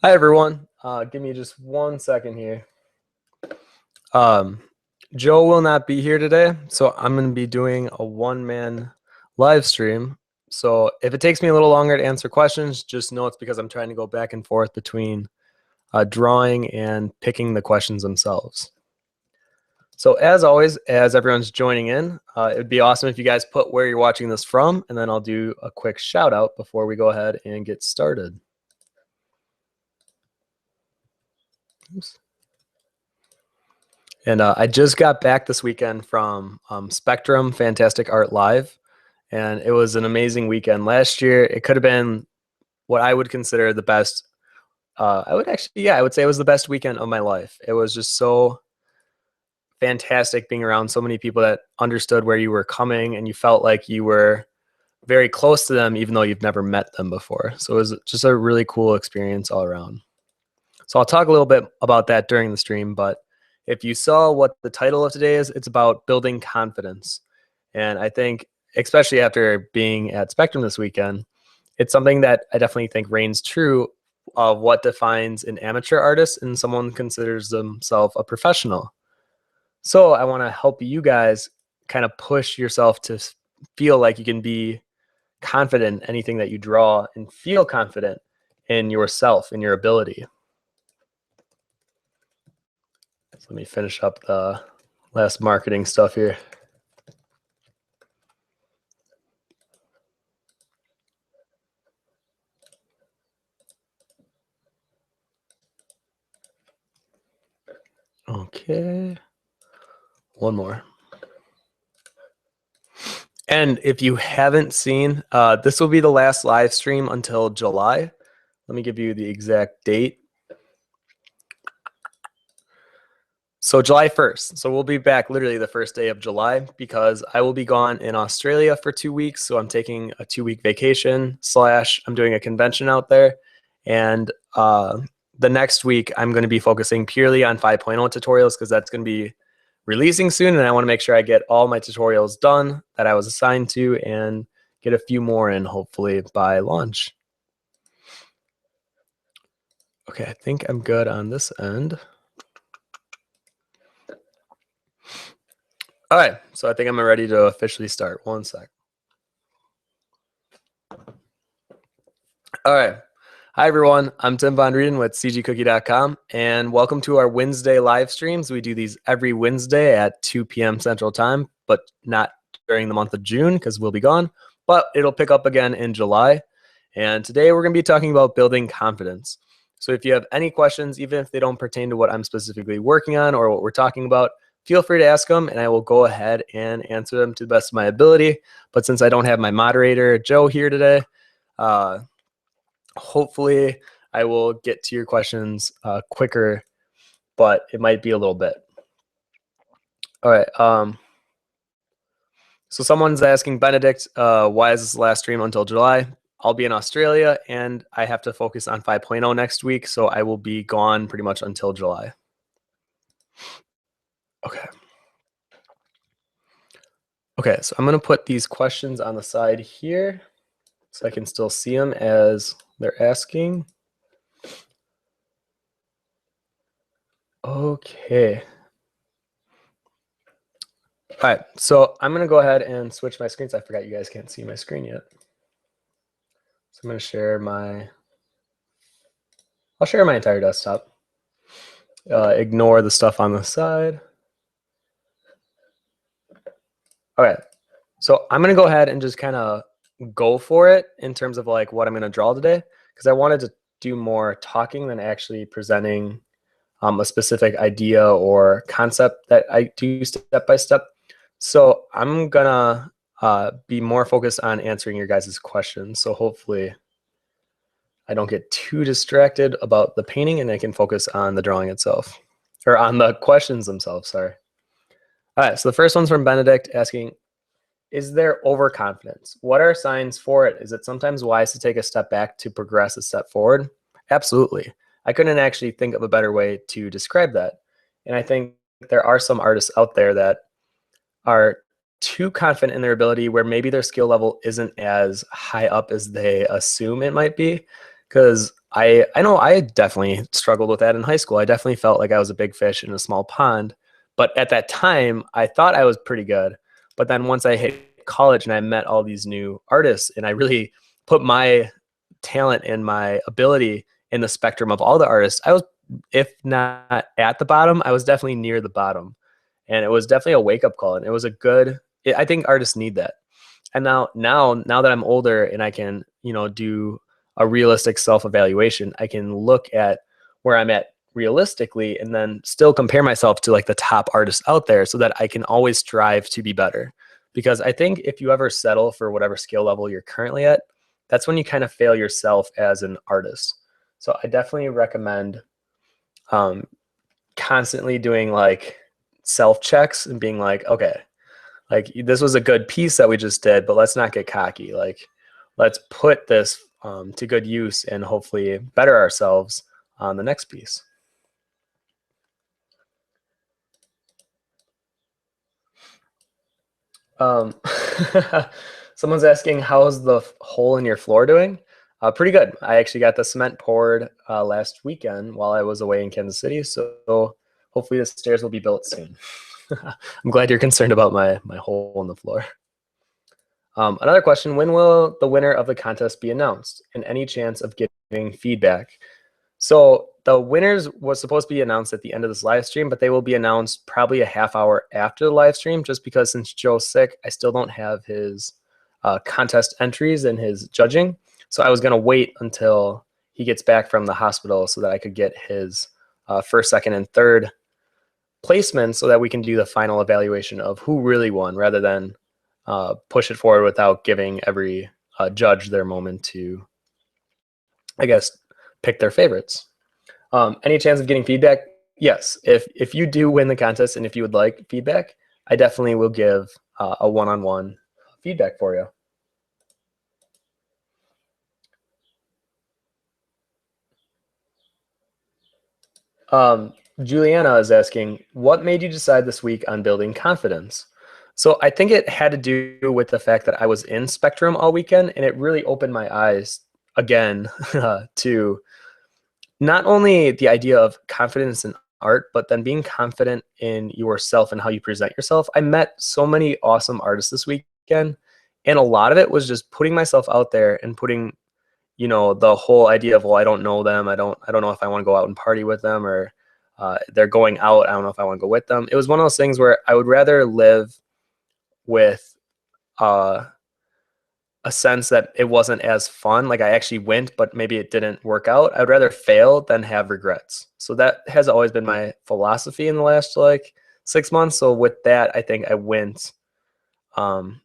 Hi everyone. Give me just 1 second here. Joe will not be here today, so I'm going to be doing a one-man live stream. So if it takes me a little longer to answer questions, just know it's because I'm trying to go back and forth between drawing and picking the questions themselves. So as always, as everyone's joining in, it would be awesome if you guys put where you're watching this from, and then I'll do a quick shout out before we go ahead and get started. Oops. And I just got back this weekend from Spectrum Fantastic Art Live, and it was an amazing weekend. Last year, it could have been what I would consider the best. I would say it was the best weekend of my life. It was just so fantastic being around so many people that understood where you were coming, and you felt like you were very close to them, even though you've never met them before. So it was just a really cool experience all around. So I'll talk a little bit about that during the stream, but if you saw what the title of today is, it's about building confidence. And I think, especially after being at Spectrum this weekend, it's something that I definitely think reigns true of what defines an amateur artist and someone considers themselves a professional. So I want to help you guys kind of push yourself to feel like you can be confident in anything that you draw and feel confident in yourself and your ability. So let me finish up the last marketing stuff here. Okay, one more. And if you haven't seen, this will be the last live stream until July. Let me give you the exact date. So July 1st. So we'll be back literally the first day of July because I will be gone in Australia for 2 weeks. So I'm taking a 2-week vacation / I'm doing a convention out there. And the next week, I'm going to be focusing purely on 5.0 tutorials because that's going to be releasing soon. And I want to make sure I get all my tutorials done that I was assigned to and get a few more in hopefully by launch. Okay, I think I'm good on this end. All right, so I think I'm ready to officially start. 1 sec. All right. Hi, everyone. I'm Tim Von Rieden with cgcookie.com, and welcome to our Wednesday live streams. We do these every Wednesday at 2 p.m. Central Time, but not during the month of June because we'll be gone, but it'll pick up again in July. And today we're going to be talking about building confidence. So if you have any questions, even if they don't pertain to what I'm specifically working on or what we're talking about, feel free to ask them, and I will go ahead and answer them to the best of my ability. But since I don't have my moderator, Joe, here today, hopefully I will get to your questions quicker, but it might be a little bit. All right. So someone's asking, Benedict, why is this last stream until July? I'll be in Australia, and I have to focus on 5.0 next week, so I will be gone pretty much until July. Okay. Okay, so I'm going to put these questions on the side here so I can still see them as they're asking. Okay. All right, so I'm going to go ahead and switch my screens. I forgot you guys can't see my screen yet. So I'm going to share I'll share my entire desktop. Ignore the stuff on the side. All right, so I'm going to go ahead and just kind of go for it in terms of like what I'm going to draw today, because I wanted to do more talking than actually presenting a specific idea or concept that I do step by step. So I'm going to be more focused on answering your guys' questions. So hopefully I don't get too distracted about the painting and I can focus on the drawing itself, or on the questions themselves, sorry. All right, so the first one's from Benedict asking, is there overconfidence? What are signs for it? Is it sometimes wise to take a step back to progress a step forward? Absolutely. I couldn't actually think of a better way to describe that. And I think there are some artists out there that are too confident in their ability where maybe their skill level isn't as high up as they assume it might be. Because I know I definitely struggled with that in high school. I definitely felt like I was a big fish in a small pond. But at that time, I thought I was pretty good. But then once I hit college and I met all these new artists and I really put my talent and my ability in the spectrum of all the artists, I was, if not at the bottom, I was definitely near the bottom. And it was definitely a wake up call. And it was a good, I think artists need that. And now that I'm older and I can, do a realistic self-evaluation, I can look at where I'm at realistically and then still compare myself to like the top artists out there so that I can always strive to be better. Because I think if you ever settle for whatever skill level you're currently at, that's when you kind of fail yourself as an artist. So I definitely recommend um, constantly doing like self checks and being like, okay, like this was a good piece that we just did, but let's not get cocky. Like, let's put this to good use and hopefully better ourselves on the next piece. Um, Someone's asking, how's the hole in your floor doing? Pretty good. I actually got the cement poured last weekend while I was away in Kansas City, so hopefully the stairs will be built soon. I'm glad you're concerned about my hole in the floor. Another question, when will the winner of the contest be announced? And any chance of getting feedback? So the winners was supposed to be announced at the end of this live stream, but they will be announced probably a half hour after the live stream, just because since Joe's sick, I still don't have his contest entries and his judging. So I was going to wait until he gets back from the hospital so that I could get his first, second, and third placements so that we can do the final evaluation of who really won rather than push it forward without giving every judge their moment to, I guess, pick their favorites. Any chance of getting feedback? Yes. If you do win the contest and if you would like feedback, I definitely will give a one-on-one feedback for you. Juliana is asking, what made you decide this week on building confidence? So I think it had to do with the fact that I was in Spectrum all weekend, and it really opened my eyes again to not only the idea of confidence in art, but then being confident in yourself and how you present yourself. I met so many awesome artists this weekend, and a lot of it was just putting myself out there and putting, the whole idea of, well, I don't know them. I don't know if I want to go out and party with them, or they're going out. I don't know if I want to go with them. It was one of those things where I would rather live with uh, a sense that it wasn't as fun. Like I actually went, but maybe it didn't work out. I'd rather fail than have regrets. So that has always been my philosophy in the last like 6 months. So with that, I think I went. Um,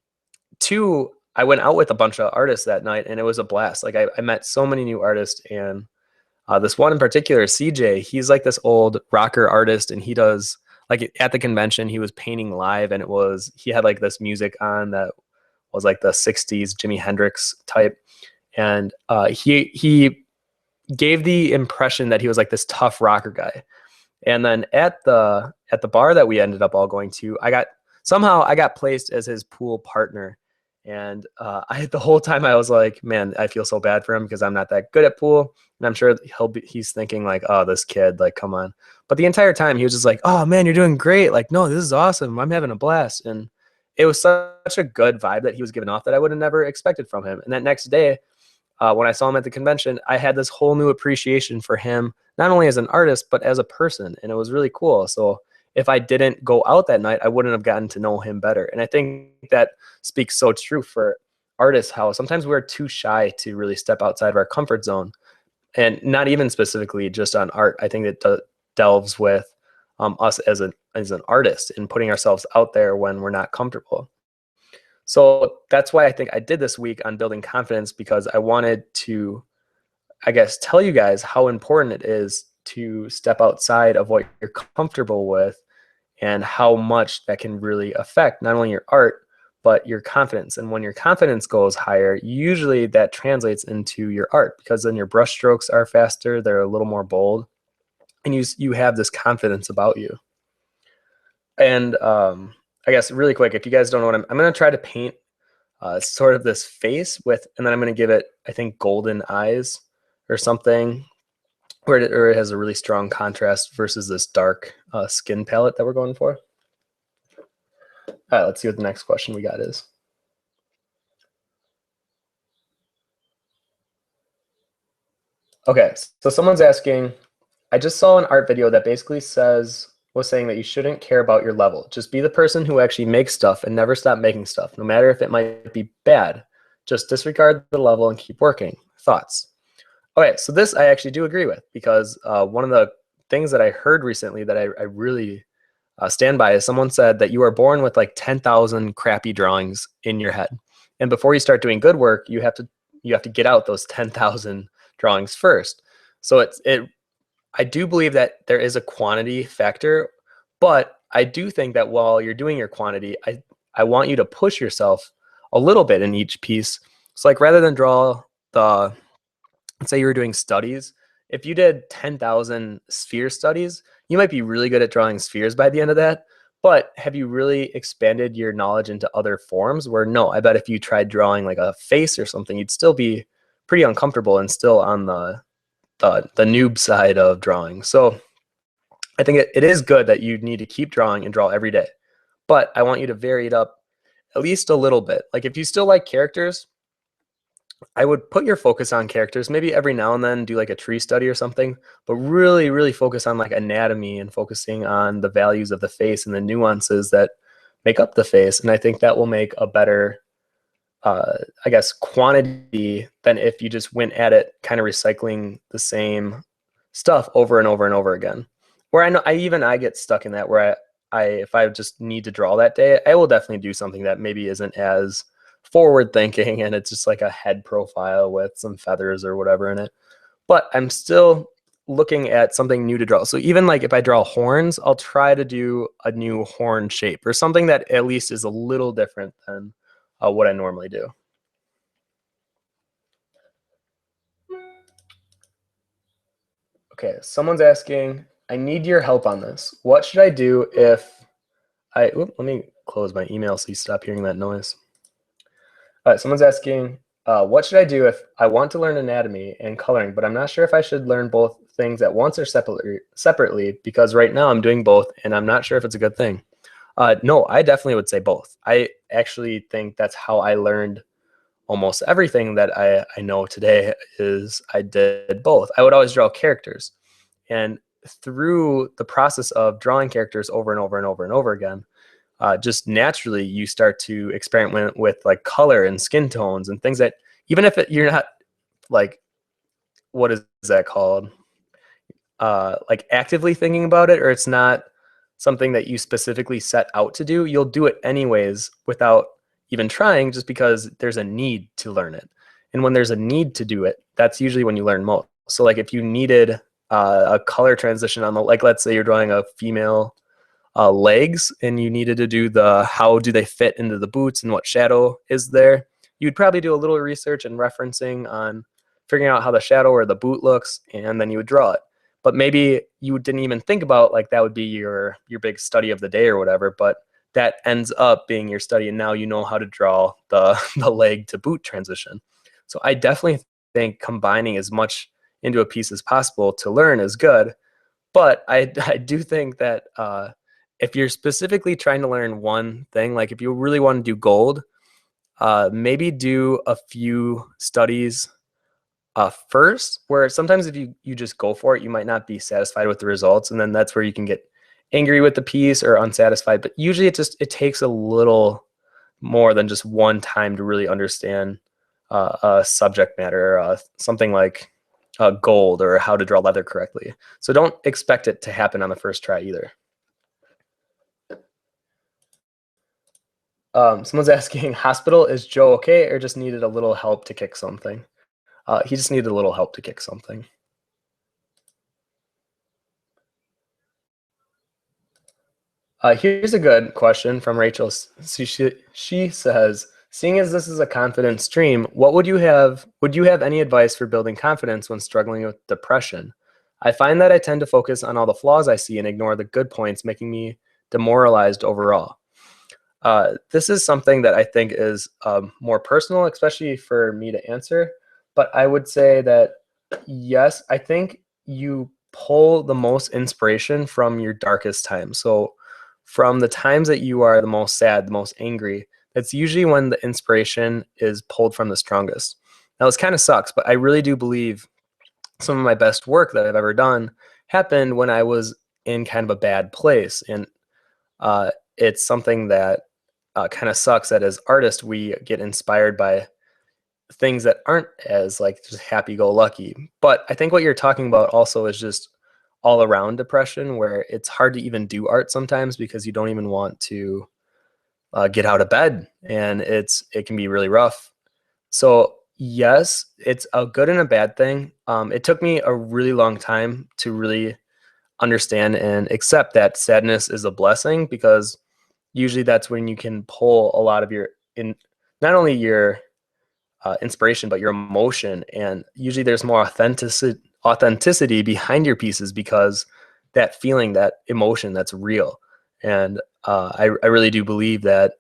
Two, I went out with a bunch of artists that night, and it was a blast. Like I met so many new artists, and this one in particular, CJ. He's like this old rocker artist, and he does like at the convention he was painting live, and he had like this music on that was like the 60s Jimi Hendrix type. And he gave the impression that he was like this tough rocker guy. And then at the bar that we ended up all going to, I got placed as his pool partner. And the whole time I was like, man, I feel so bad for him because I'm not that good at pool. And I'm sure he's thinking like, oh, this kid, like, come on. But the entire time he was just like, oh man, you're doing great. Like, no, this is awesome. I'm having a blast. And it was such a good vibe that he was giving off that I would have never expected from him. And that next day, when I saw him at the convention, I had this whole new appreciation for him, not only as an artist, but as a person. And it was really cool. So if I didn't go out that night, I wouldn't have gotten to know him better. And I think that speaks so true for artists, how sometimes we're too shy to really step outside of our comfort zone. And not even specifically just on art. I think it delves with us as an artist and putting ourselves out there when we're not comfortable. So that's why I think I did this week on building confidence, because I wanted to, I guess, tell you guys how important it is to step outside of what you're comfortable with and how much that can really affect not only your art, but your confidence. And when your confidence goes higher, usually that translates into your art, because then your brush strokes are faster, they're a little more bold, and you have this confidence about you. And I guess really quick, if you guys don't know what I'm going to try to paint sort of this face with, and then I'm going to give it, I think, golden eyes. or something, or it has a really strong contrast versus this dark skin palette that we're going for. All right, let's see what the next question we got is. Okay, so someone's asking, I just saw an art video that basically was saying that you shouldn't care about your level. Just be the person who actually makes stuff and never stop making stuff, no matter if it might be bad. Just disregard the level and keep working. Thoughts? Okay, so this I actually do agree with, because one of the things that I heard recently that I really stand by is someone said that you are born with like 10,000 crappy drawings in your head, and before you start doing good work, you have to get out those 10,000 drawings first. So I do believe that there is a quantity factor, but I do think that while you're doing your quantity, I want you to push yourself a little bit in each piece. So like rather than draw the, let's say you were doing studies, if you did 10,000 sphere studies, you might be really good at drawing spheres by the end of that. But have you really expanded your knowledge into other forms? Where no, I bet if you tried drawing like a face or something, you'd still be pretty uncomfortable and still on the noob side of drawing. So I think it is good that you need to keep drawing and draw every day. But I want you to vary it up at least a little bit. Like if you still like characters, I would put your focus on characters. Maybe every now and then do like a tree study or something, but really, really focus on like anatomy and focusing on the values of the face and the nuances that make up the face. And I think that will make a better, I guess, quantity than if you just went at it kind of recycling the same stuff over and over and over again. Where I know I get stuck in that, where if I just need to draw that day, I will definitely do something that maybe isn't as forward thinking and it's just like a head profile with some feathers or whatever in it. But I'm still looking at something new to draw. So even like if I draw horns, I'll try to do a new horn shape or something that at least is a little different than what I normally do. Okay, someone's asking, I need your help on this. What should I do if let me close my email so you stop hearing that noise. All right, someone's asking, what should I do if I want to learn anatomy and coloring, but I'm not sure if I should learn both things at once or separately, because right now I'm doing both and I'm not sure if it's a good thing. No, I definitely would say both. I actually think that's how I learned almost everything that I know today is I did both. I would always draw characters. And through the process of drawing characters over and over and over and over again, just naturally you start to experiment with like color and skin tones and things that even if you're not like, what is that called? Like actively thinking about it, or it's not something that you specifically set out to do, you'll do it anyways without even trying, just because there's a need to learn it. And when there's a need to do it, that's usually when you learn most. So like if you needed a color transition on the, like let's say you're drawing a female legs and you needed to do the how do they fit into the boots and what shadow is there, you'd probably do a little research and referencing on figuring out how the shadow or the boot looks, and then you would draw it. But maybe you didn't even think about like that would be your big study of the day or whatever, but that ends up being your study, and now you know how to draw the the leg to boot transition. So I definitely think combining as much into a piece as possible to learn is good, but I do think that if you're specifically trying to learn one thing, like if you really want to do gold, maybe do a few studies first, where sometimes if you just go for it, you might not be satisfied with the results, and then that's where you can get angry with the piece or unsatisfied. But usually it takes a little more than just one time to really understand a subject matter, something like gold or how to draw leather correctly. So don't expect it to happen on the first try either. Someone's asking, hospital, is Joe okay or just needed a little help to kick something? He just needed a little help to kick something. Here's a good question from Rachel. She says, seeing as this is a confidence stream, what would you have any advice for building confidence when struggling with depression? I find that I tend to focus on all the flaws I see and ignore the good points, making me demoralized overall. This is something that I think is more personal, especially for me to answer. But I would say that Yes, I think you pull the most inspiration from your darkest times. So from the times that you are the most sad, the most angry, that's usually when the inspiration is pulled from the strongest. Now, this kind of sucks, but I really do believe some of my best work that I've ever done happened when I was in kind of a bad place. And it's something that kind of sucks that as artists, we get inspired by things that aren't as like just happy go lucky. But I think what you're talking about also is just all around depression, where it's hard to even do art sometimes because you don't even want to get out of bed, and it can be really rough. So yes, it's a good and a bad thing. It took me a really long time to really understand and accept that sadness is a blessing, because usually that's when you can pull a lot of your in not only your inspiration but your emotion, and usually there's more authenticity behind your pieces because that feeling, that emotion, that's real. And I really do believe that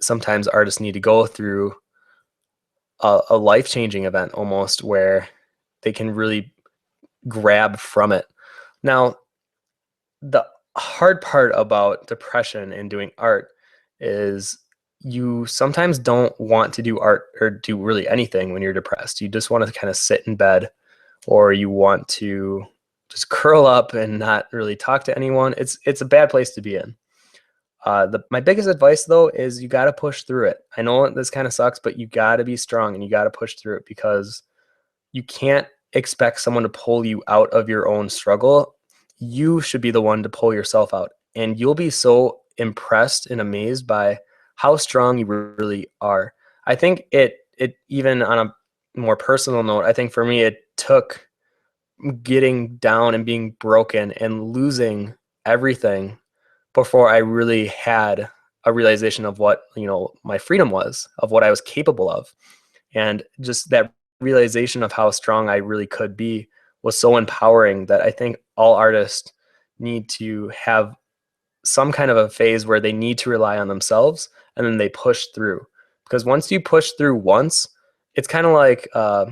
sometimes artists need to go through a life-changing event almost, where they can really grab from it. Now, the hard part about depression and doing art is you sometimes don't want to do art or do really anything when you're depressed. You just want to kind of sit in bed, or you want to just curl up and not really talk to anyone. It's a bad place to be in. My biggest advice though is you got to push through it. I know this kind of sucks, but you got to be strong and you got to push through it, because you can't expect someone to pull you out of your own struggle. You should be the one to pull yourself out. And you'll be so impressed and amazed by how strong you really are. I think it even on a more personal note, I think for me it took getting down and being broken and losing everything before I really had a realization of what, my freedom was, of what I was capable of. And just that realization of how strong I really could be was so empowering, that I think all artists need to have some kind of a phase where they need to rely on themselves, and then they push through. Because once you push through once, it's kind of like I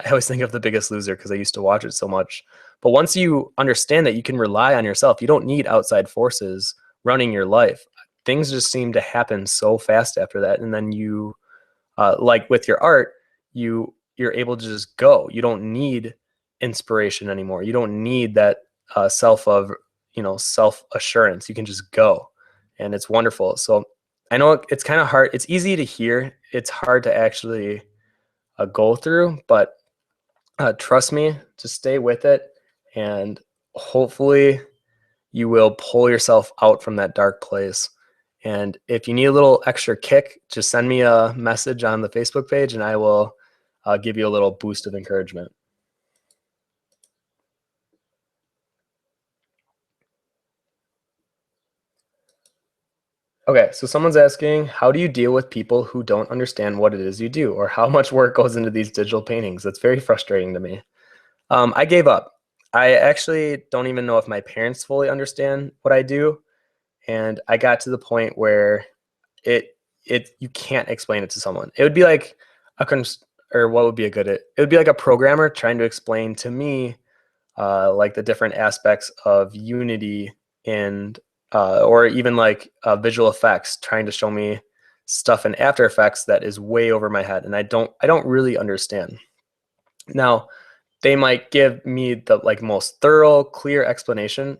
always think of The Biggest Loser because I used to watch it so much. But once you understand that you can rely on yourself, you don't need outside forces running your life. Things just seem to happen so fast after that, and then you like with your art, you're able to just go. You don't need inspiration anymore. You don't need that self assurance. You can just go, and it's wonderful. So I know it's kind of hard. It's easy to hear. It's hard to actually go through, but trust me, just stay with it, and hopefully you will pull yourself out from that dark place. And if you need a little extra kick, just send me a message on the Facebook page and I will give you a little boost of encouragement. Okay, so someone's asking, how do you deal with people who don't understand what it is you do, or how much work goes into these digital paintings? That's very frustrating to me. I gave up. I actually don't even know if my parents fully understand what I do. And I got to the point where it you can't explain it to someone. It would be like or what would be a good it would be like a programmer trying to explain to me like the different aspects of Unity, and or even like visual effects, trying to show me stuff in After Effects that is way over my head, and I don't really understand. Now, they might give me the like most thorough, clear explanation,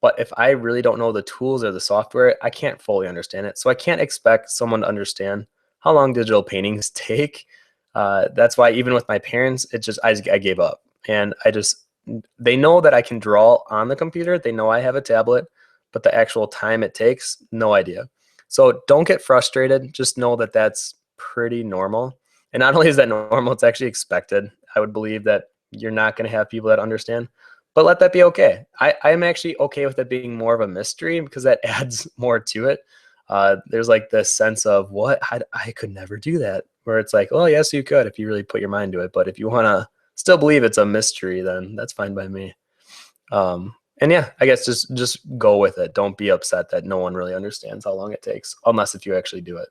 but if I really don't know the tools or the software, I can't fully understand it. So I can't expect someone to understand how long digital paintings take. That's why even with my parents, I gave up, and they know that I can draw on the computer. They know I have a tablet, but the actual time it takes, no idea. So don't get frustrated. Just know that that's pretty normal. And not only is that normal, it's actually expected. I would believe that you're not going to have people that understand, but let that be okay. I'm actually okay with it being more of a mystery, because that adds more to it. There's like this sense of what I could never do that, where it's like, oh yes, you could if you really put your mind to it. But if you want to still believe it's a mystery, then that's fine by me. And yeah, I guess just go with it. Don't be upset that no one really understands how long it takes, unless if you actually do it.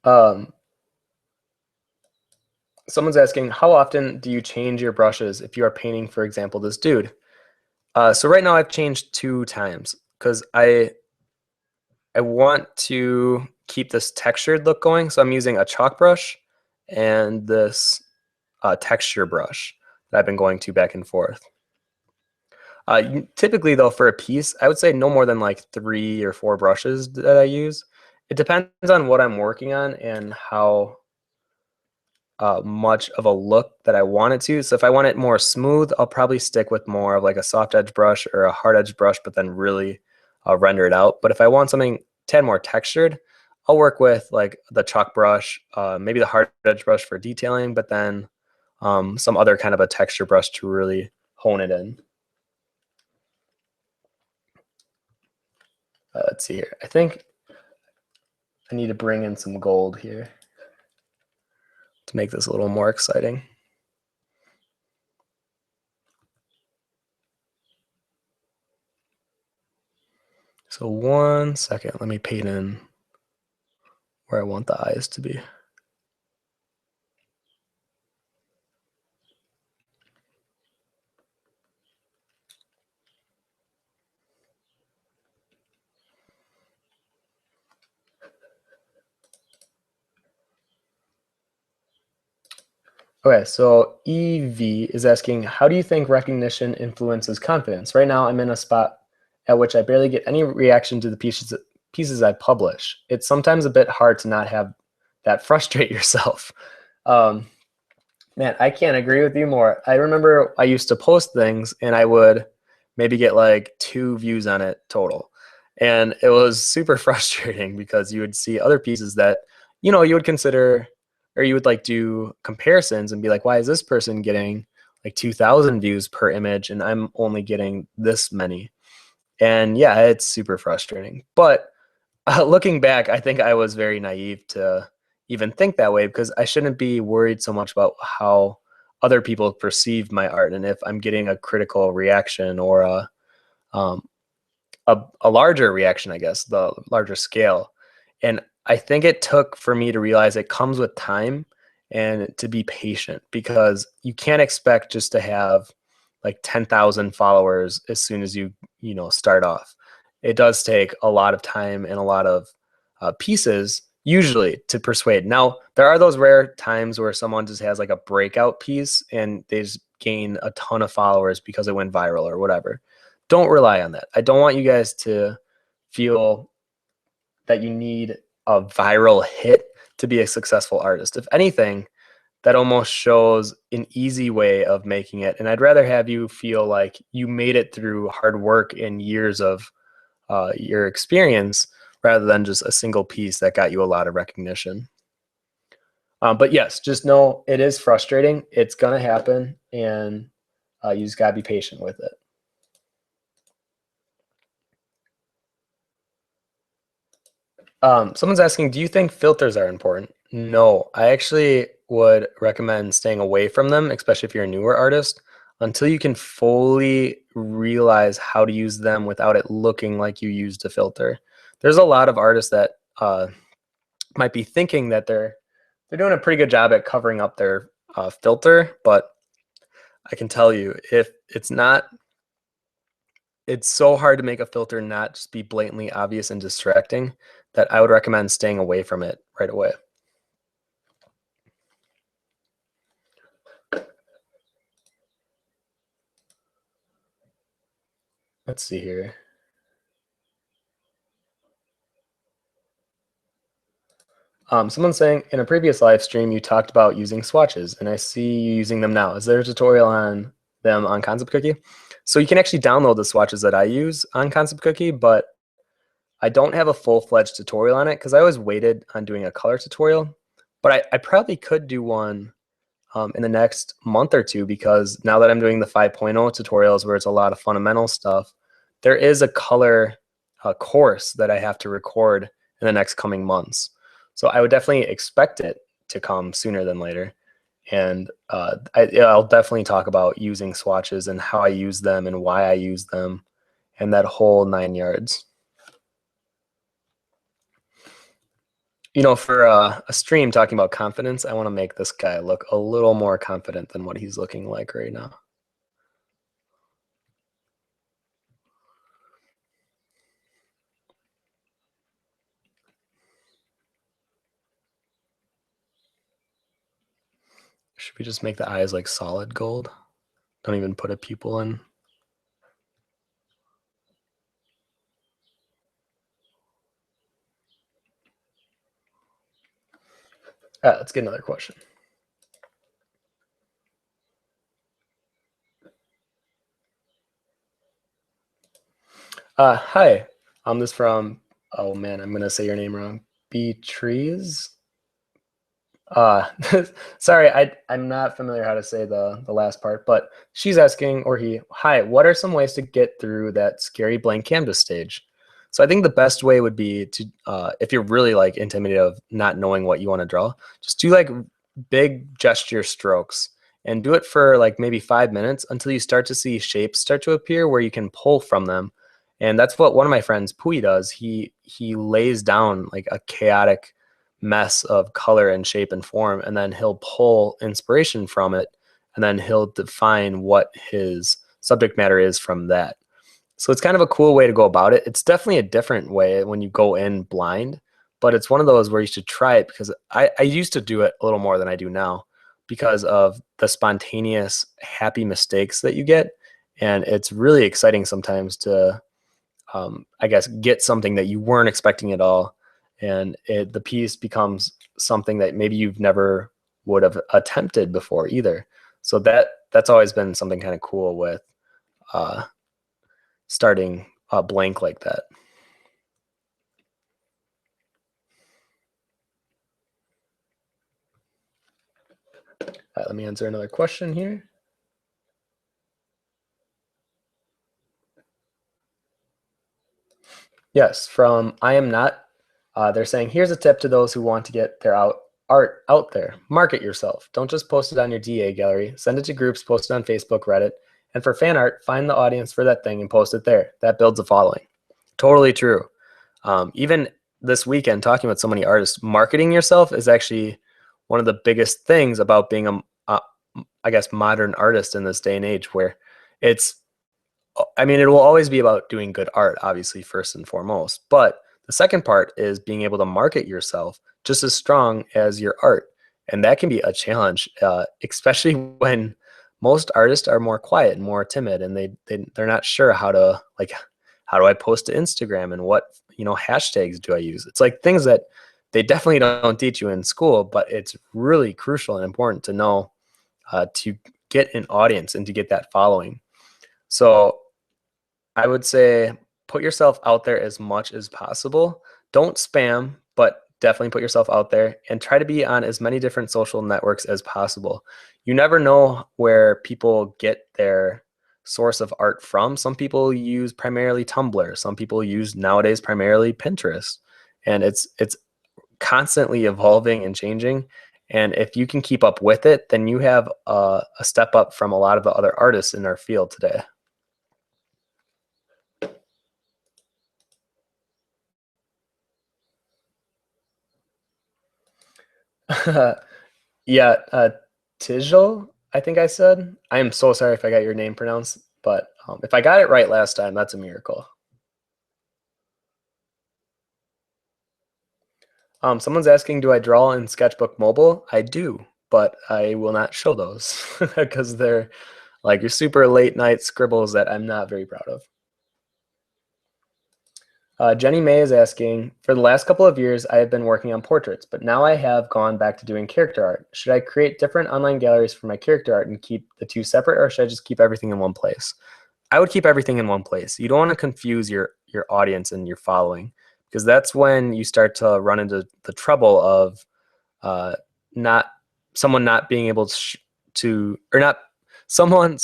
Um, Someone's asking, how often do you change your brushes if you are painting, for example, this dude? So right now I've changed 2 times because I want to keep this textured look going. So I'm using a chalk brush and this texture brush that I've been going to back and forth. Typically, though, for a piece, I would say no more than like 3 or 4 brushes that I use. It depends on what I'm working on and how much of a look that I want it to. So if I want it more smooth, I'll probably stick with more of like a soft edge brush or a hard edge brush, but then really render it out. But if I want something 10 more textured, I'll work with like the chalk brush, maybe the hard edge brush for detailing, but then some other kind of a texture brush to really hone it in. Let's see here. I think I need to bring in some gold here to make this a little more exciting. So 1 second, let me paint in where I want the eyes to be. Okay, so EV is asking, how do you think recognition influences confidence? Right now, I'm in a spot at which I barely get any reaction to the pieces I publish. It's sometimes a bit hard to not have that frustrate yourself. Um, Man, I can't agree with you more. I remember I used to post things and I would maybe get like 2 views on it total. And it was super frustrating because you would see other pieces that, you would consider or you would like do comparisons and be like, why is this person getting like 2,000 views per image and I'm only getting this many? And yeah, it's super frustrating. But looking back, I think I was very naive to even think that way because I shouldn't be worried so much about how other people perceive my art and if I'm getting a critical reaction or um, a larger reaction, I guess, the larger scale. And I think it took for me to realize it comes with time and to be patient because you can't expect just to have like 10,000 followers as soon as you start off. It does take a lot of time and a lot of pieces usually to persuade. Now, there are those rare times where someone just has like a breakout piece and they just gain a ton of followers because it went viral or whatever. Don't rely on that. I don't want you guys to feel that you need a viral hit to be a successful artist. If anything, that almost shows an easy way of making it. And I'd rather have you feel like you made it through hard work and years of your experience rather than just a single piece that got you a lot of recognition. But yes, just know it is frustrating. It's going to happen. And you just got to be patient with it. Someone's asking, do you think filters are important? No, I actually would recommend staying away from them, especially if you're a newer artist, until you can fully realize how to use them without it looking like you used a filter. There's a lot of artists that might be thinking that they're doing a pretty good job at covering up their filter, but I can tell you, if it's not, it's so hard to make a filter not just be blatantly obvious and distracting that I would recommend staying away from it right away. Let's see here. Someone's saying in a previous live stream you talked about using swatches, and I see you using them now. Is there a tutorial on them on Concept Cookie? So you can actually download the swatches that I use on Concept Cookie, but I don't have a full-fledged tutorial on it because I always waited on doing a color tutorial. But I probably could do one in the next month or two because now that I'm doing the 5.0 tutorials where it's a lot of fundamental stuff, there is a color course that I have to record in the next coming months. So I would definitely expect it to come sooner than later. And I'll definitely talk about using swatches and how I use them and why I use them and that whole 9 yards. For a stream talking about confidence, I want to make this guy look a little more confident than what he's looking like right now. Should we just make the eyes like solid gold? Don't even put a pupil in. All right, let's get another question. Hi, this from, oh man, I'm gonna say your name wrong. Beatrice. Uh, sorry, I'm not familiar how to say the last part, but she's asking, or he, hi, what are some ways to get through that scary blank canvas stage? So I think the best way would be to, if you're really like intimidated of not knowing what you want to draw, just do like big gesture strokes and do it for like maybe 5 minutes until you start to see shapes start to appear where you can pull from them. And that's what one of my friends, Pui, does. He lays down like a chaotic mess of color and shape and form, and then he'll pull inspiration from it, and then he'll define what his subject matter is from that. So it's kind of a cool way to go about it. It's definitely a different way when you go in blind, but it's one of those where you should try it, because I used to do it a little more than I do now because of the spontaneous happy mistakes that you get. And it's really exciting sometimes to I guess, get something that you weren't expecting at all, and the piece becomes something that maybe you've never would have attempted before either. So that's always been something kind of cool with uh, starting a blank like that. Let me answer another question here. Yes, from I am not. They're saying, here's a tip to those who want to get their art out there. Market yourself. Don't just post it on your DA gallery. Send it to groups, post it on Facebook, Reddit. And for fan art, find the audience for that thing and post it there. That builds a following. Totally true. Even this weekend, talking with so many artists, marketing yourself is actually one of the biggest things about being I guess, modern artist in this day and age, where it's I mean, it will always be about doing good art, obviously, first and foremost. But the second part is being able to market yourself just as strong as your art. And that can be a challenge, especially when most artists are more quiet and more timid, and they're not sure how to, like, how do I post to Instagram, and what, hashtags do I use? It's like things that they definitely don't teach you in school, but it's really crucial and important to know to get an audience and to get that following. So I would say put yourself out there as much as possible. Don't spam, but definitely put yourself out there and try to be on as many different social networks as possible. You never know where people get their source of art from. Some people use primarily Tumblr. Some people use nowadays primarily Pinterest. And it's constantly evolving and changing. And if you can keep up with it, then you have a step up from a lot of the other artists in our field today. Yeah, Tijol, I think I said. I am so sorry if I got your name pronounced, but if I got it right last time, that's a miracle. Someone's asking, do I draw in Sketchbook Mobile? I do, but I will not show those because they're like your super late night scribbles that I'm not very proud of. Jenny May is asking, for the last couple of years, I have been working on portraits, but now I have gone back to doing character art. Should I create different online galleries for my character art and keep the two separate, or should I just keep everything in one place? I would keep everything in one place. You don't want to confuse your audience and your following, because that's when you start to run into the trouble of uh, not someone not being able to, or not someone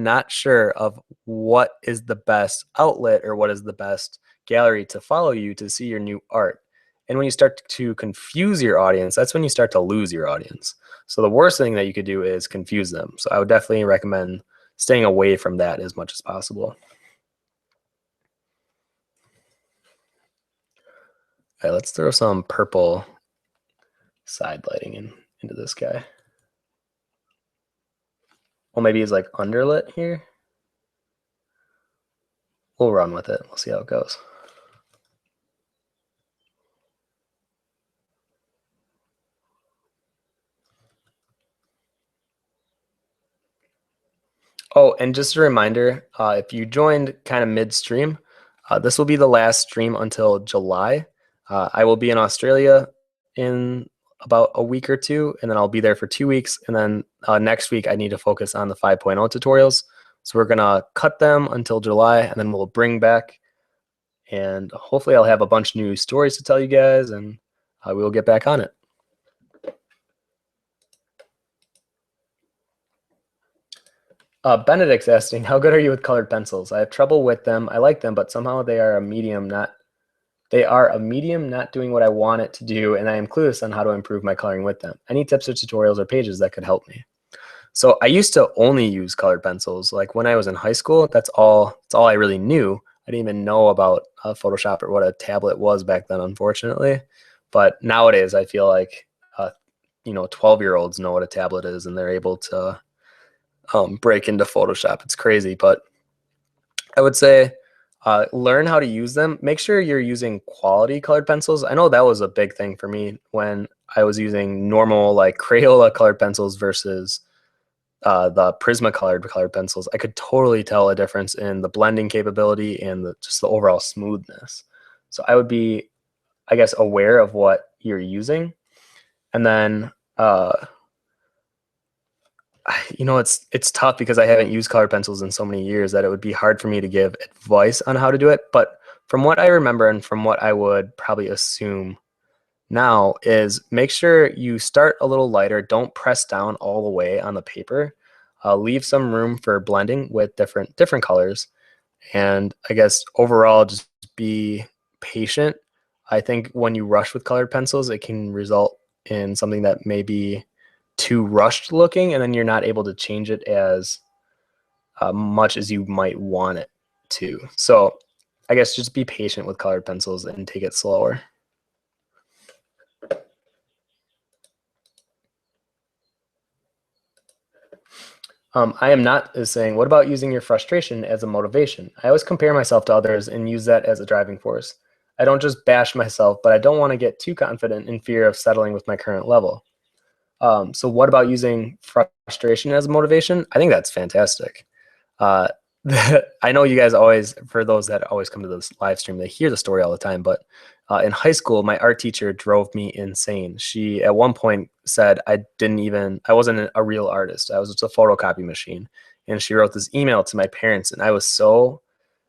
not sure of what is the best outlet or what is the best gallery to follow you to see your new art. And when you start to confuse your audience, that's when you start to lose your audience. So the worst thing that you could do is confuse them. So I would definitely recommend staying away from that as much as possible. Okay, let's throw some purple side lighting into this guy. Well, maybe he's like underlit here. We'll run with it. We'll see how it goes. Oh, and just a reminder, if you joined kind of midstream, this will be the last stream until July. I will be in Australia in about a week or two, and then I'll be there for 2 weeks. And then next week, I need to focus on the 5.0 tutorials. So we're going to cut them until July, and then we'll bring back. And hopefully I'll have a bunch of new stories to tell you guys, and we will get back on it. Benedict's asking, how good are you with colored pencils? I have trouble with them. I like them, but somehow they are a medium, not doing what I want it to do, and I am clueless on how to improve my coloring with them. Any tips or tutorials or pages that could help me? So I used to only use colored pencils. Like when I was in high school, that's all I really knew. I didn't even know about Photoshop or what a tablet was back then, unfortunately. But nowadays, I feel like 12-year-olds know what a tablet is, and they're able to break into Photoshop. It's crazy, but I would say learn how to use them. Make sure you're using quality colored pencils. I know that was a big thing for me when I was using normal like Crayola colored pencils versus the Prismacolor colored pencils. I could totally tell a difference in the blending capability and just the overall smoothness. So I would be, I guess, aware of what you're using. And then it's tough because I haven't used colored pencils in so many years that it would be hard for me to give advice on how to do it. But from what I remember and from what I would probably assume now is make sure you start a little lighter. Don't press down all the way on the paper. Leave some room for blending with different colors. And I guess overall, just be patient. I think when you rush with colored pencils, it can result in something that may be too rushed looking, and then you're not able to change it as much as you might want it to. So I guess just be patient with colored pencils and take it slower. I am not is saying, what about using your frustration as a motivation? I always compare myself to others and use that as a driving force. I don't just bash myself, but I don't want to get too confident in fear of settling with my current level. So what about using frustration as a motivation? I think that's fantastic. I know you guys always, for those that always come to this live stream, they hear the story all the time, but in high school, my art teacher drove me insane. She, at one point, said I wasn't a real artist. I was just a photocopy machine. And she wrote this email to my parents, and I was so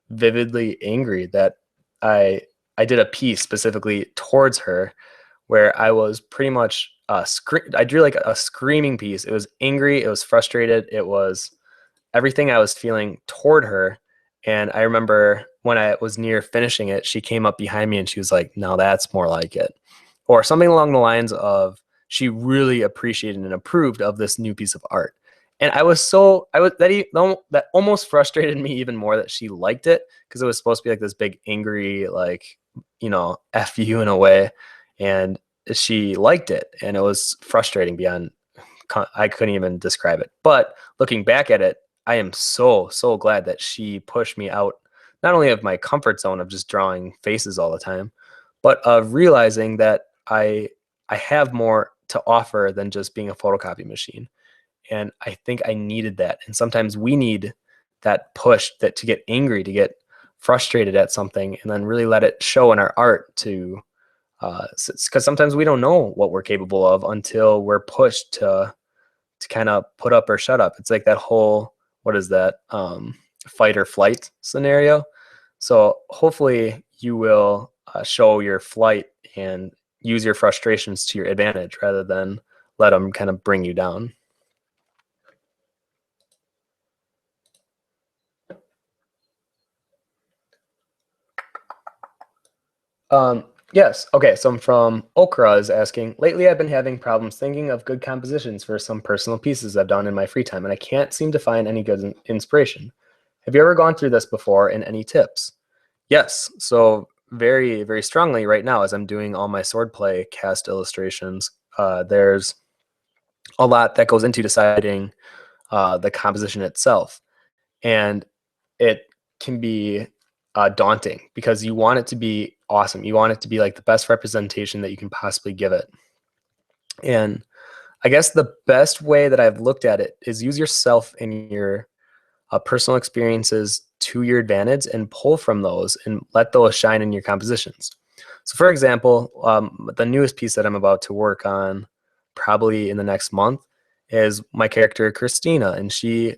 vividly angry that I did a piece specifically towards her where I was pretty much I drew like a screaming piece. It was angry, it was frustrated, it was everything I was feeling toward her. And I remember when I was near finishing it, she came up behind me and she was like, "No, that's more like it," or something along the lines of she really appreciated and approved of this new piece of art. And that almost frustrated me even more that she liked it, because it was supposed to be like this big angry like F you in a way, and she liked it, and it was frustrating beyond I couldn't even describe it. But looking back at it, I am so glad that she pushed me out, not only of my comfort zone of just drawing faces all the time, but of realizing that I have more to offer than just being a photocopy machine. And I think I needed that. And sometimes we need that push, that to get angry, to get frustrated at something, and then really let it show in our art to because sometimes we don't know what we're capable of until we're pushed to kind of put up or shut up. It's like that whole, what is that, fight or flight scenario. So hopefully you will show your flight and use your frustrations to your advantage rather than let them kind of bring you down. Yes. Okay. So I'm from Okra is asking, lately I've been having problems thinking of good compositions for some personal pieces I've done in my free time, and I can't seem to find any good inspiration. Have you ever gone through this before, and any tips? Yes. So very, very strongly right now as I'm doing all my Swordplay cast illustrations. There's a lot that goes into deciding the composition itself. And it can be daunting because you want it to be awesome. You want it to be like the best representation that you can possibly give it. And I guess the best way that I've looked at it is use yourself and your personal experiences to your advantage and pull from those and let those shine in your compositions. So for example, the newest piece that I'm about to work on probably in the next month is my character Christina, and she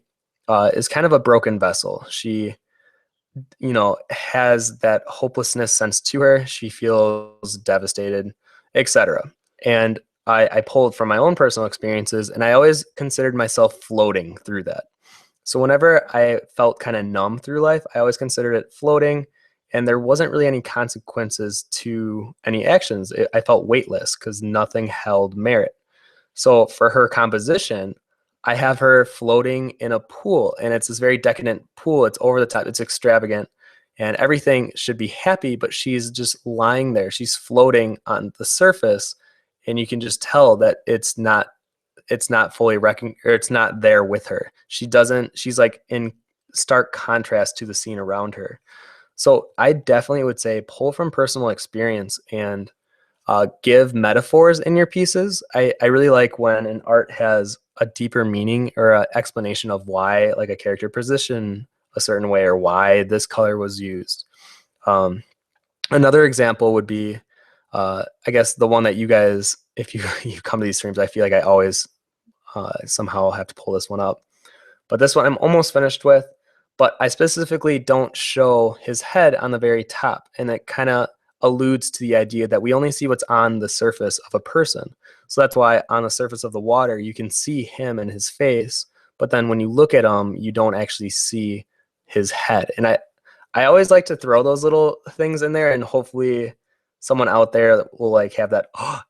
is kind of a broken vessel. She, has that hopelessness sense to her. She feels devastated, etc. And I pulled from my own personal experiences, and I always considered myself floating through that. So whenever I felt kind of numb through life, I always considered it floating, and there wasn't really any consequences to any actions. I felt weightless because nothing held merit. So for her composition, I have her floating in a pool, and it's this very decadent pool. It's over the top, it's extravagant, and everything should be happy, but she's just lying there. She's floating on the surface, and you can just tell that it's not fully or it's not there with her. She's like in stark contrast to the scene around her. So I definitely would say pull from personal experience and give metaphors in your pieces. I really like when an art has a deeper meaning or an explanation of why like a character position a certain way or why this color was used. Another example would be, I guess the one that you guys, if you come to these streams, I feel like I always somehow have to pull this one up. But this one I'm almost finished with, but I specifically don't show his head on the very top, and it kind of alludes to the idea that we only see what's on the surface of a person. So that's why on the surface of the water, you can see him and his face, but then when you look at him, you don't actually see his head. And I always like to throw those little things in there, and hopefully someone out there will like have that,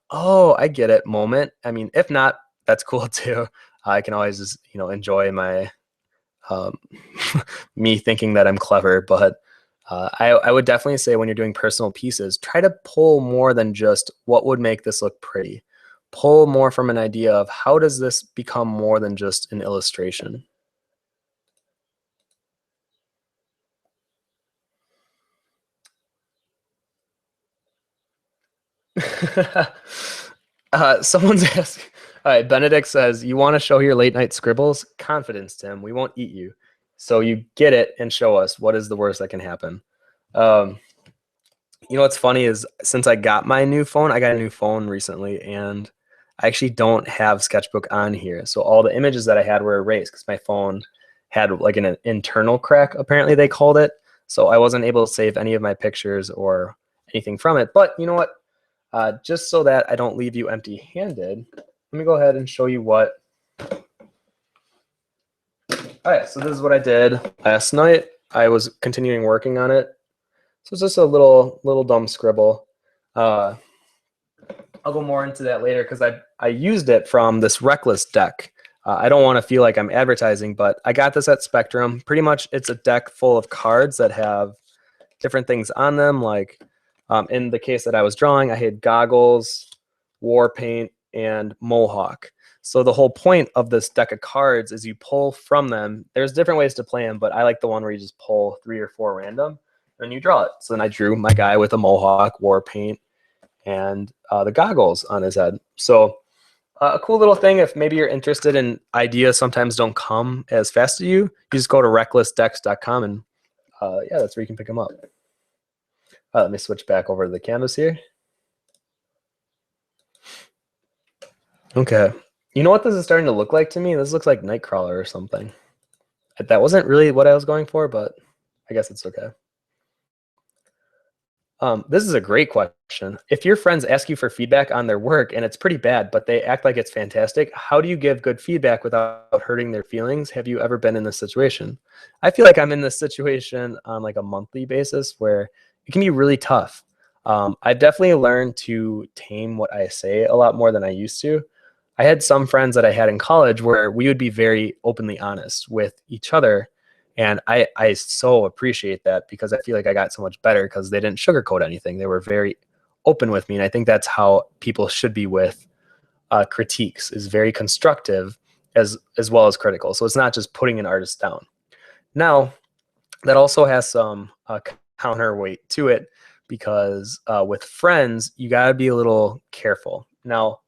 oh, I get it moment. I mean, if not, that's cool too. I can always just, enjoy my, me thinking that I'm clever, but I would definitely say when you're doing personal pieces, try to pull more than just what would make this look pretty. Pull more from an idea of how does this become more than just an illustration. Someone's asking. All right, Benedict says, you want to show your late night scribbles? Confidence, Tim. We won't eat you. So you get it and show us what is the worst that can happen. What's funny is since I got my new phone, I got a new phone recently, and I actually don't have Sketchbook on here. So all the images that I had were erased because my phone had like an internal crack, apparently they called it. So I wasn't able to save any of my pictures or anything from it. But you know what? Just so that I don't leave you empty-handed, let me go ahead and show you what. All right, so this is what I did last night. I was continuing working on it. So it's just a little dumb scribble. I'll go more into that later because I used it from this Reckless deck. I don't want to feel like I'm advertising, but I got this at Spectrum. Pretty much it's a deck full of cards that have different things on them. Like in the case that I was drawing, I had Goggles, War Paint, and Mohawk. So the whole point of this deck of cards is you pull from them. There's different ways to play them, but I like the one where you just pull 3 or 4 random and you draw it. So then I drew my guy with a Mohawk, War Paint, and the goggles on his head. So a cool little thing, if maybe you're interested in ideas sometimes don't come as fast as you just go to recklessdecks.com and yeah, that's where you can pick them up. Let me switch back over to the canvas here. Okay. You know what this is starting to look like to me? This looks like Nightcrawler or something. That wasn't really what I was going for, but I guess it's okay. This is a great question. If your friends ask you for feedback on their work and it's pretty bad, but they act like it's fantastic, how do you give good feedback without hurting their feelings? Have you ever been in this situation? I feel like I'm in this situation on like a monthly basis where it can be really tough. I've definitely learned to tame what I say a lot more than I used to. I had some friends that I had in college where we would be very openly honest with each other. And I so appreciate that because I feel like I got so much better because they didn't sugarcoat anything. They were very open with me. And I think that's how people should be with critiques, is very constructive as well as critical. So it's not just putting an artist down. Now, that also has some counterweight to it because with friends, you got to be a little careful. Now,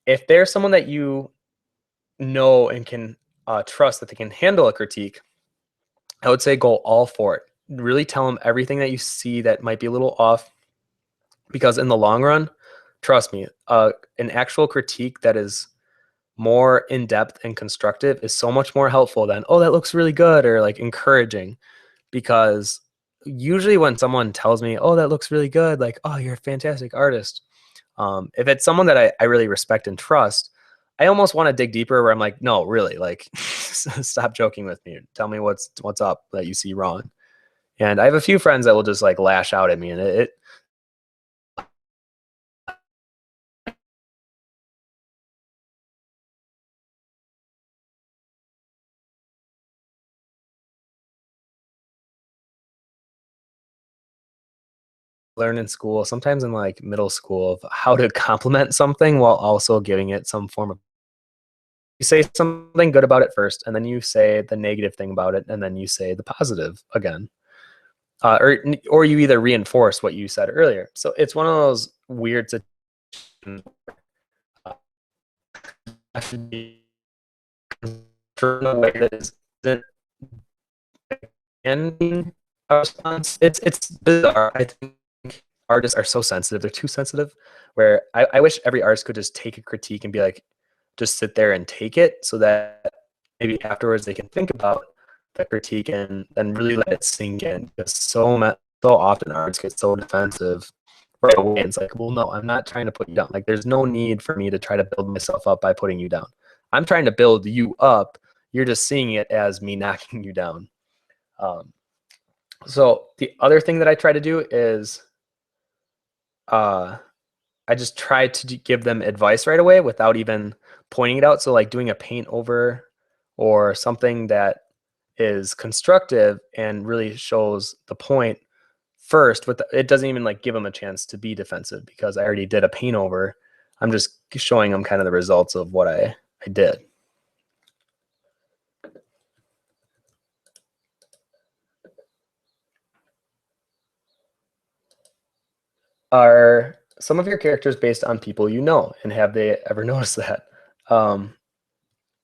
if there's someone that you know and can trust that they can handle a critique, I would say go all for it. Really tell them everything that you see that might be a little off, because in the long run, trust me, an actual critique that is more in depth and constructive is so much more helpful than, oh, that looks really good, or like encouraging. Because usually when someone tells me, oh, that looks really good, like, oh, you're a fantastic artist, if it's someone that I really respect and trust, I almost want to dig deeper, where I'm like, no, really, like, stop joking with me. Tell me what's up that you see wrong. And I have a few friends that will just like lash out at me, and it learn in school, sometimes in like middle school, of how to compliment something while also giving it some form of, you say something good about it first, and then you say the negative thing about it, and then you say the positive again. Or you either reinforce what you said earlier. So it's one of those weird situations. In a way that isn't ending a response. It's bizarre. I think artists are so sensitive. They're too sensitive. Where I wish every artist could just take a critique and be like, just sit there and take it, so that maybe afterwards they can think about the critique and then really let it sink in. Because so often artists get so defensive right away. It's like, well, no, I'm not trying to put you down. Like, there's no need for me to try to build myself up by putting you down. I'm trying to build you up. You're just seeing it as me knocking you down. Um, so the other thing that I try to do is I just try to give them advice right away without even pointing it out. So like doing a paint over or something that is constructive and really shows the point first. It doesn't even like give them a chance to be defensive, because I already did a paint over. I'm just showing them kind of the results of what I did. Are some of your characters based on people you know, and have they ever noticed that? Um,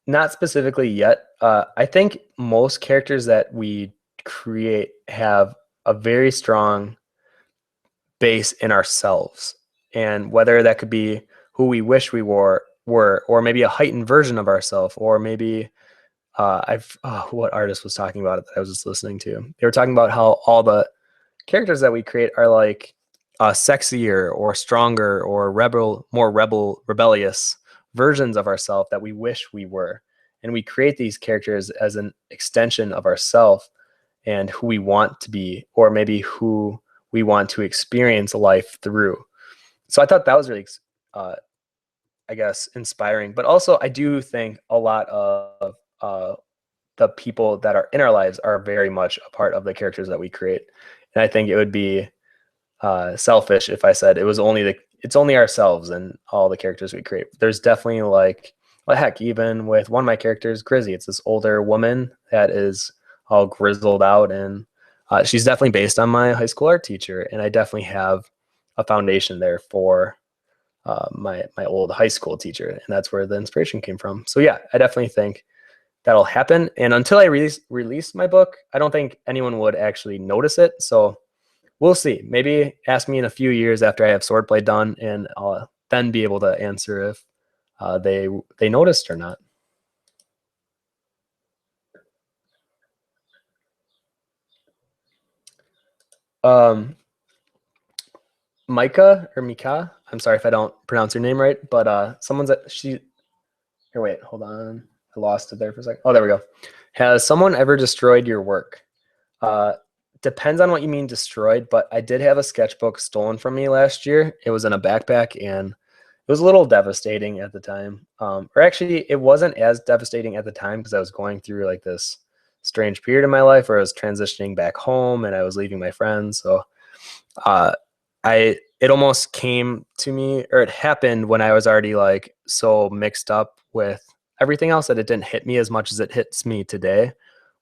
Not specifically yet. I think most characters that we create have a very strong base in ourselves, and whether that could be who we wish we were, or maybe a heightened version of ourselves, or maybe what artist was talking about it that I was just listening to? They were talking about how all the characters that we create are like sexier or stronger or more rebellious versions of ourselves that we wish we were. And we create these characters as an extension of ourselves and who we want to be, or maybe who we want to experience life through. So I thought that was really, I guess, inspiring. But also, I do think a lot of the people that are in our lives are very much a part of the characters that we create. And I think it would be selfish if I said it's only ourselves and all the characters we create. There's definitely like, well, heck, even with one of my characters, Grizzy, it's this older woman that is all grizzled out, and she's definitely based on my high school art teacher, and I definitely have a foundation there for my old high school teacher, and that's where the inspiration came from. So yeah, I definitely think that'll happen. And until I release my book, I don't think anyone would actually notice it. So we'll see. Maybe ask me in a few years after I have Swordplay done, and I'll then be able to answer if they noticed or not. Um, Micah or Mika, I'm sorry if I don't pronounce your name right, but someone's here. Wait, hold on. I lost it there for a second. Oh, there we go. Has someone ever destroyed your work? Uh, Depends on what you mean destroyed, but I did have a sketchbook stolen from me last year. It was in a backpack, and it was a little devastating at the time. Or actually, it wasn't as devastating at the time because I was going through like this strange period in my life where I was transitioning back home and I was leaving my friends. So uh, it almost came to me, or it happened when I was already like so mixed up with everything else that it didn't hit me as much as it hits me today.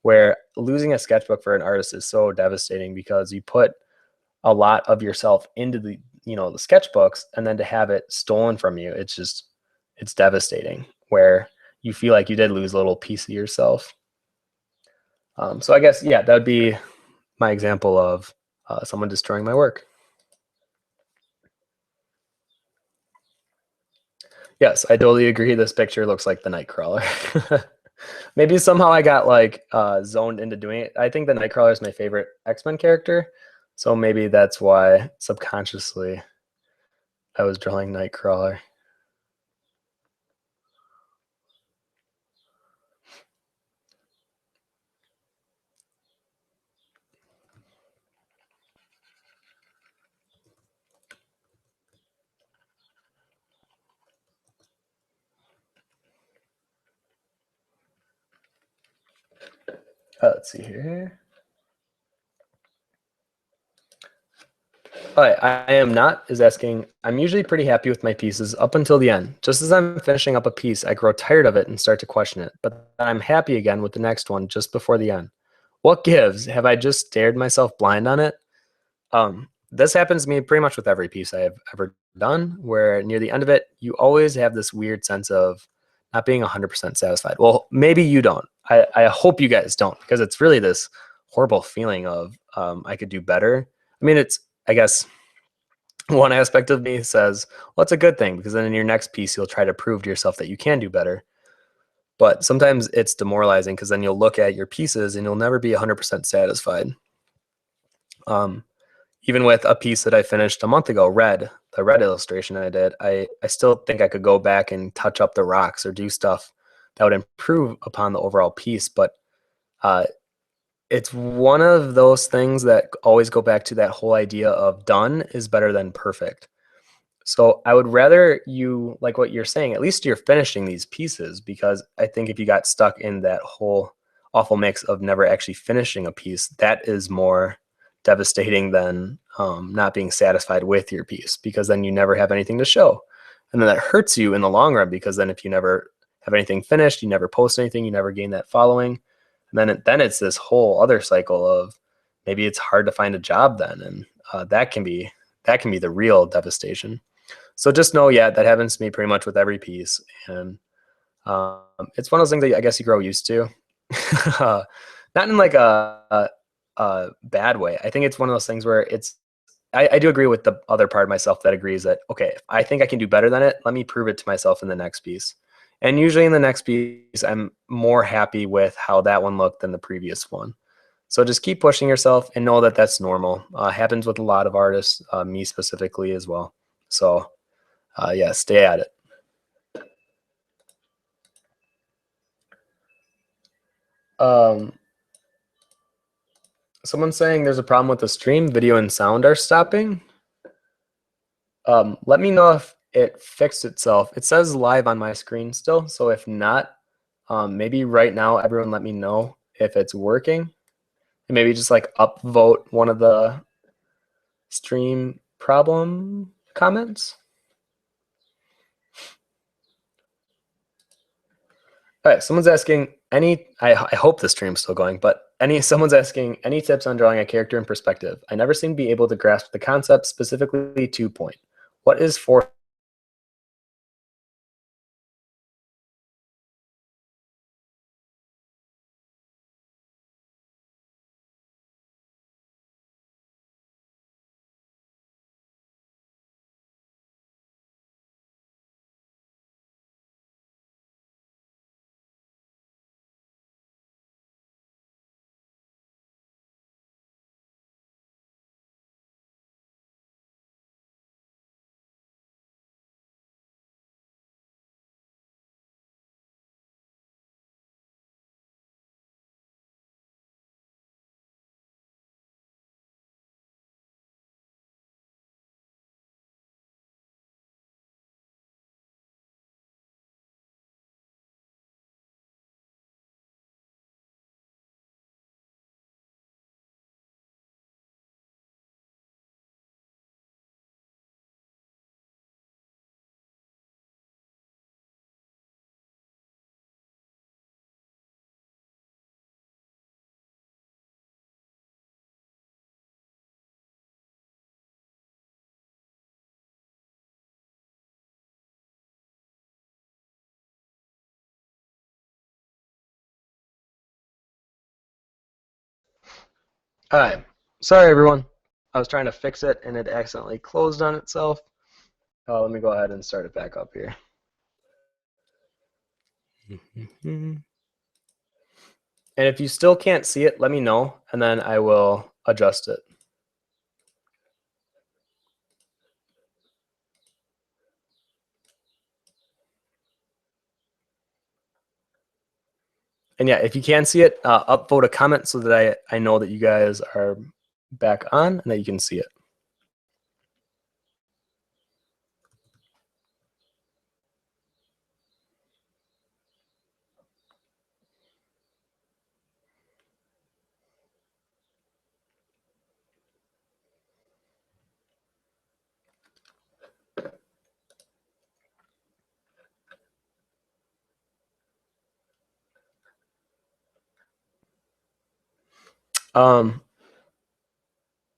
Where losing a sketchbook for an artist is so devastating because you put a lot of yourself into the sketchbooks, and then to have it stolen from you, it's devastating. Where you feel like you did lose a little piece of yourself. So I guess yeah, that would be my example of someone destroying my work. Yes, I totally agree. This picture looks like the Nightcrawler. Maybe somehow I got like zoned into doing it. I think the Nightcrawler is my favorite X-Men character, so maybe that's why subconsciously I was drawing Nightcrawler. Let's see here. I am not is asking, I'm usually pretty happy with my pieces up until the end. Just as I'm finishing up a piece, I grow tired of it and start to question it, but I'm happy again with the next one just before the end. What gives? Have I just stared myself blind on it? This happens to me pretty much with every piece I have ever done, where near the end of it, you always have this weird sense of not being 100% satisfied. Well, maybe you don't. I hope you guys don't, because it's really this horrible feeling of I could do better. I mean, I guess, one aspect of me says, well, it's a good thing because then in your next piece, you'll try to prove to yourself that you can do better. But sometimes it's demoralizing because then you'll look at your pieces and you'll never be 100% satisfied. Um, Even with a piece that I finished a month ago, the red illustration I did, I still think I could go back and touch up the rocks or do stuff that would improve upon the overall piece. But uh, it's one of those things that always go back to that whole idea of done is better than perfect. So I would rather you, like what you're saying, at least you're finishing these pieces, because I think if you got stuck in that whole awful mix of never actually finishing a piece, that is more devastating than not being satisfied with your piece, because then you never have anything to show. And then that hurts you in the long run, because then if you never have anything finished, you never post anything, you never gain that following. And then it's this whole other cycle of maybe it's hard to find a job then. And that can be the real devastation. So just know, yeah, that happens to me pretty much with every piece, and it's one of those things that I guess you grow used to. uh, Not in like a bad way. I think it's one of those things where I do agree with the other part of myself that agrees that, okay, if I think I can do better than it, let me prove it to myself in the next piece. And usually in the next piece, I'm more happy with how that one looked than the previous one. So just keep pushing yourself and know that that's normal. Happens with a lot of artists, me specifically as well. So yeah, stay at it. Um, Someone's saying there's a problem with the stream, video and sound are stopping. Let me know if it fixed itself. It says live on my screen still, so if not, maybe right now everyone let me know if it's working, and maybe just like upvote one of the stream problem comments. All right, someone's asking I hope the stream's still going, but someone's asking any tips on drawing a character in perspective. I never seem to be able to grasp the concept, specifically 2 point. What is for All right. Sorry, everyone. I was trying to fix it and it accidentally closed on itself. Let me go ahead and start it back up here. And if you still can't see it, let me know, and then I will adjust it. And yeah, if you can see it, upvote a comment so that I know that you guys are back on and that you can see it.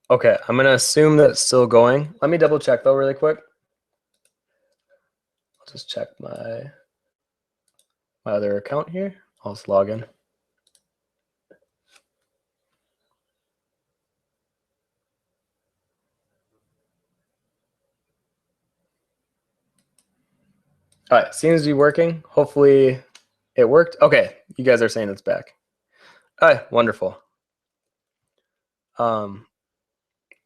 Okay, I'm gonna assume that it's still going. Let me double check though really quick. I'll just check my other account here. I'll just log in. All right, seems to be working. Hopefully it worked. Okay, you guys are saying it's back. All right, wonderful.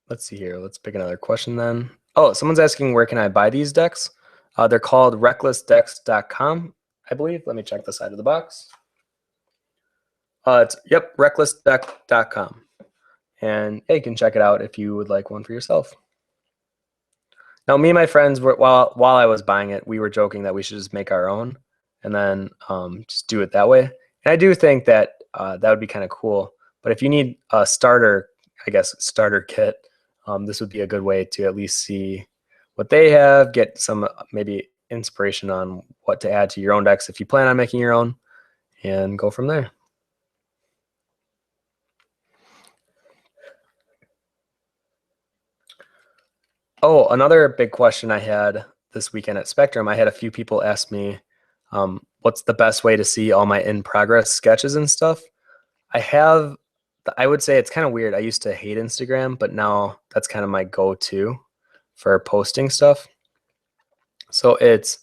Let's see here. Let's pick another question then. Oh, someone's asking where can I buy these decks? They're called recklessdecks.com, I believe. Let me check the side of the box. It's recklessdeck.com. And yeah, you can check it out if you would like one for yourself. Now, me and my friends were while I was buying it, we were joking that we should just make our own and then just do it that way. And I do think that that would be kind of cool. But if you need a starter, I guess starter kit, this would be a good way to at least see what they have, get some maybe inspiration on what to add to your own decks if you plan on making your own, and go from there. Oh, another big question I had this weekend at Spectrum, I had a few people ask me, what's the best way to see all my in-progress sketches and stuff? I would say it's kind of weird. I used to hate Instagram, but now that's kind of my go-to for posting stuff. So it's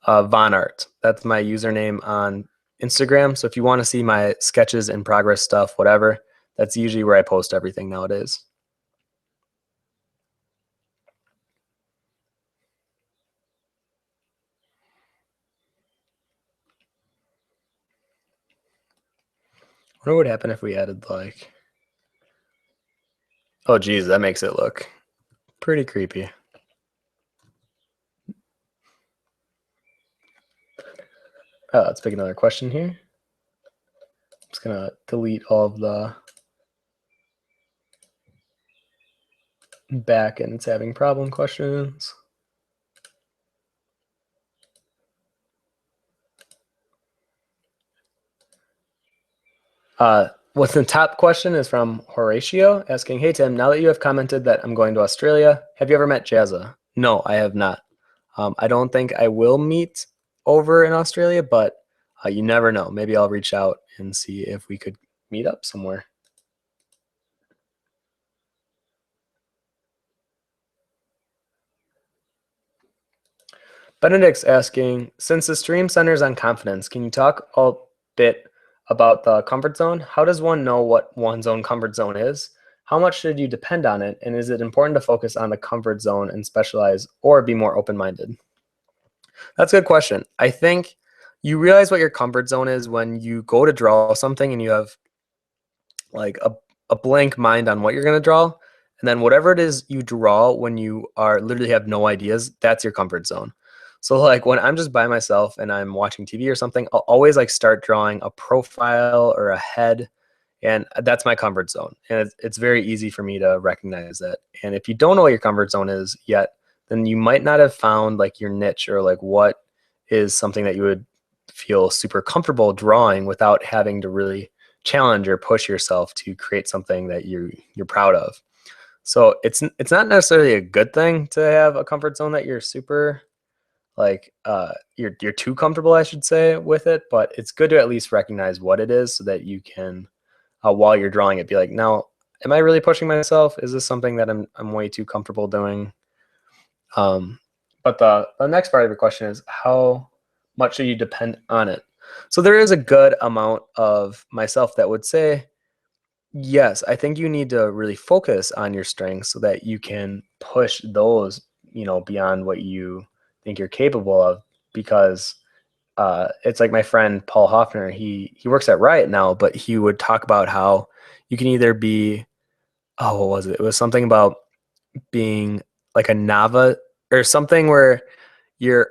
Von Art. That's my username on Instagram. So if you want to see my sketches in progress stuff, whatever, that's usually where I post everything nowadays. I wonder what would happen if we added like, oh geez, that makes it look pretty creepy. Let's pick another question here. I'm just gonna delete all of the back and it's having problem questions. What's the top question is from Horatio asking, hey Tim, now that you have commented that I'm going to Australia, have you ever met Jazza? No, I have not. I don't think I will meet over in Australia, but you never know. Maybe I'll reach out and see if we could meet up somewhere. Benedict's asking, since the stream centers on confidence, can you talk a bit about the comfort zone? How does one know what one's own comfort zone is? How much should you depend on it? And is it important to focus on the comfort zone and specialize or be more open-minded? That's a good question. I think you realize what your comfort zone is when you go to draw something and you have like a blank mind on what you're going to draw. And then whatever it is you draw when you are literally have no ideas, that's your comfort zone. So like when I'm just by myself and I'm watching TV or something, I'll always like start drawing a profile or a head, and that's my comfort zone. And it's very easy for me to recognize that. And if you don't know what your comfort zone is yet, then you might not have found like your niche or like what is something that you would feel super comfortable drawing without having to really challenge or push yourself to create something that you're proud of. So it's not necessarily a good thing to have a comfort zone that you're super like you're too comfortable, I should say, with it, but it's good to at least recognize what it is so that you can while you're drawing it be like, now am I really pushing myself? Is this something that I'm way too comfortable doing? But the next part of your question is how much do you depend on it? So there is a good amount of myself that would say, yes, I think you need to really focus on your strengths so that you can push those, beyond what you think you're capable of. Because it's like my friend Paul Hoffner. He works at Riot now, but he would talk about how you can either be, oh, what was it? It was something about being like a Nava or something where you're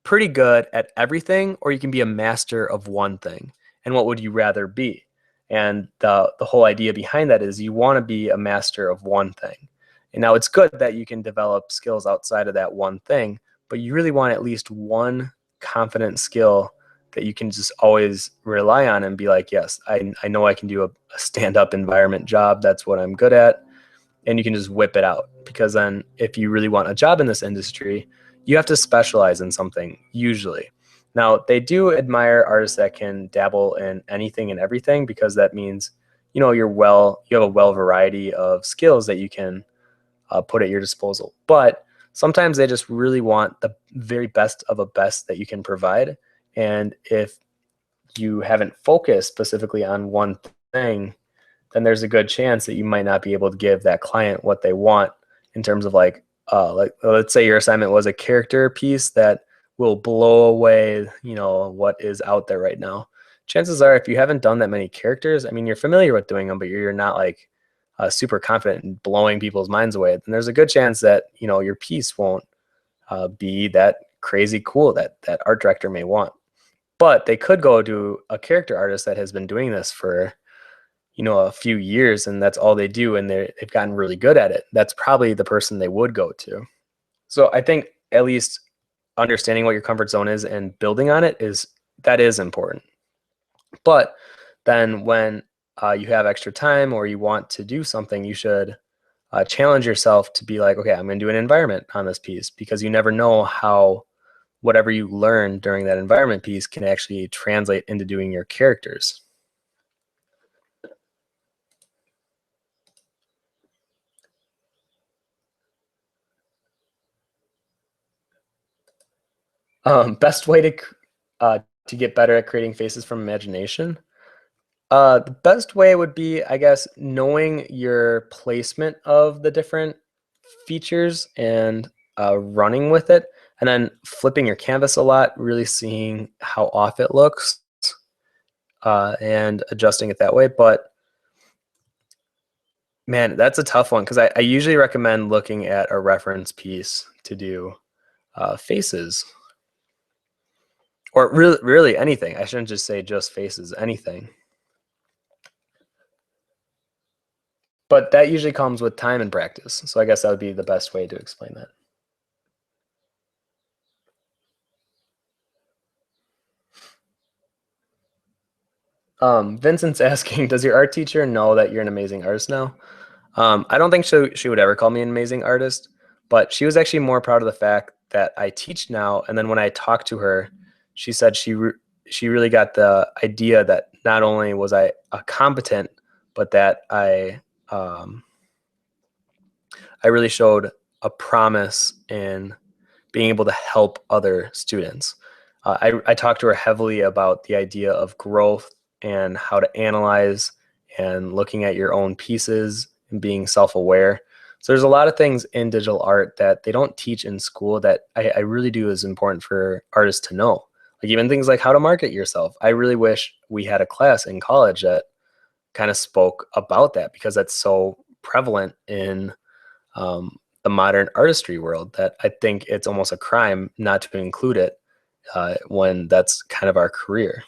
pretty good at everything, or you can be a master of one thing. And what would you rather be? And the whole idea behind that is you want to be a master of one thing. And now it's good that you can develop skills outside of that one thing, but you really want at least one confident skill that you can just always rely on and be like, yes, I know I can do a stand-up environment job. That's what I'm good at. And you can just whip it out, because then if you really want a job in this industry, you have to specialize in something usually. Now, they do admire artists that can dabble in anything and everything, because that means you have a well variety of skills that you can put at your disposal. But sometimes they just really want the very best of a best that you can provide. And if you haven't focused specifically on one thing, then there's a good chance that you might not be able to give that client what they want in terms of like let's say your assignment was a character piece that will blow away, what is out there right now. Chances are, if you haven't done that many characters, I mean, you're familiar with doing them, but you're not like super confident in blowing people's minds away. And there's a good chance that, your piece won't be that crazy cool that that art director may want. But they could go to a character artist that has been doing this for a few years, and that's all they do, and they've gotten really good at it. That's probably the person they would go to. So I think at least understanding what your comfort zone is and building on it is important. But then when you have extra time or you want to do something, you should challenge yourself to be like, okay, I'm going to do an environment on this piece, because you never know how whatever you learn during that environment piece can actually translate into doing your characters. Best way to get better at creating faces from imagination. The best way would be, I guess, knowing your placement of the different features and running with it, and then flipping your canvas a lot, really seeing how off it looks, and adjusting it that way. But man, that's a tough one, because I usually recommend looking at a reference piece to do faces. Or really anything. I shouldn't just say just faces, anything. But that usually comes with time and practice. So I guess that would be the best way to explain that. Vincent's asking, does your art teacher know that you're an amazing artist now? I don't think she would ever call me an amazing artist, but she was actually more proud of the fact that I teach now. And then when I talked to her, she said she really got the idea that not only was I competent, but that I really showed a promise in being able to help other students. I talked to her heavily about the idea of growth and how to analyze and looking at your own pieces and being self-aware. So there's a lot of things in digital art that they don't teach in school that I really do is important for artists to know. Like even things like how to market yourself. I really wish we had a class in college that kind of spoke about that, because that's so prevalent in the modern artistry world that I think it's almost a crime not to include it when that's kind of our career.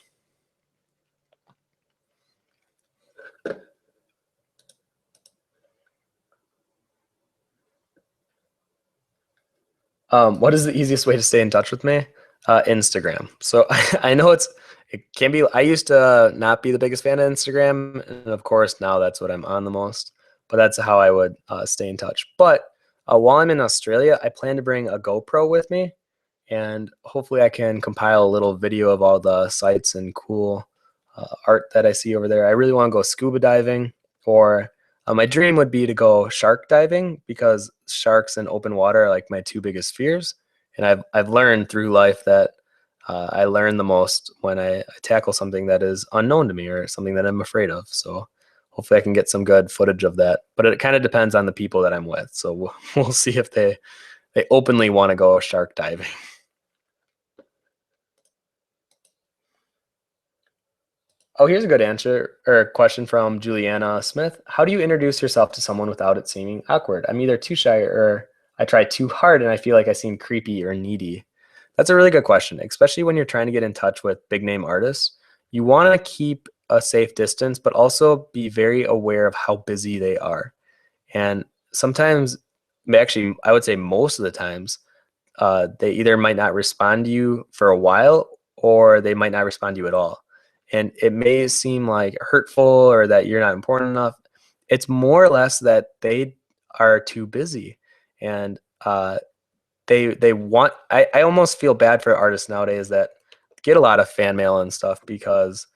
What is the easiest way to stay in touch with me? Instagram. So I know it can be. I used to not be the biggest fan of Instagram, and of course now that's what I'm on the most. But that's how I would stay in touch. But while I'm in Australia, I plan to bring a GoPro with me, and hopefully I can compile a little video of all the sights and cool art that I see over there. I really want to go scuba diving, or My dream would be to go shark diving because sharks and open water are like my two biggest fears. And I've learned through life that I learn the most when I tackle something that is unknown to me or something that I'm afraid of. So hopefully I can get some good footage of that. But it kind of depends on the people that I'm with. So we'll see if they openly want to go shark diving. Oh, here's a good answer or question from Juliana Smith. How do you introduce yourself to someone without it seeming awkward? I'm either too shy or I try too hard and I feel like I seem creepy or needy. That's a really good question, especially when you're trying to get in touch with big name artists. You want to keep a safe distance, but also be very aware of how busy they are. And sometimes, actually, I would say most of the times, they either might not respond to you for a while or they might not respond to you at all. And it may seem like hurtful or that you're not important enough. It's more or less that they are too busy and they want I almost feel bad for artists nowadays that get a lot of fan mail and stuff because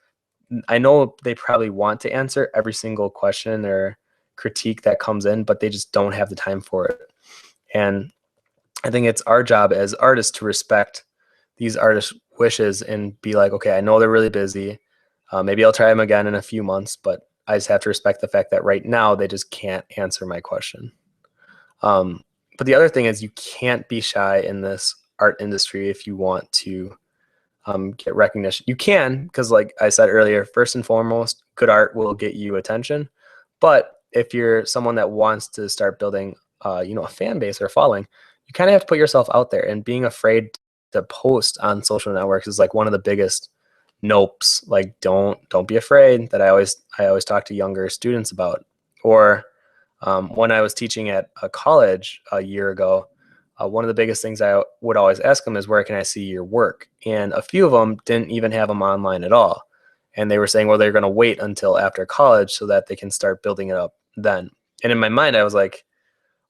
I know they probably want to answer every single question or critique that comes in, but they just don't have the time for it. And I think it's our job as artists to respect these artists' wishes and be like, okay, I know they're really busy. Maybe I'll try them again in a few months, but I just have to respect the fact that right now they just can't answer my question. But the other thing is you can't be shy in this art industry if you want to get recognition. You can, because like I said earlier, first and foremost, good art will get you attention. But if you're someone that wants to start building, a fan base or following, you kind of have to put yourself out there. And being afraid to post on social networks is like one of the biggest nopes. Like don't be afraid. That I always talk to younger students about. Or when I was teaching at a college a year ago, one of the biggest things I would always ask them is, where can I see your work? And a few of them didn't even have them online at all. And they were saying, well, they're going to wait until after college so that they can start building it up then. And in my mind, I was like,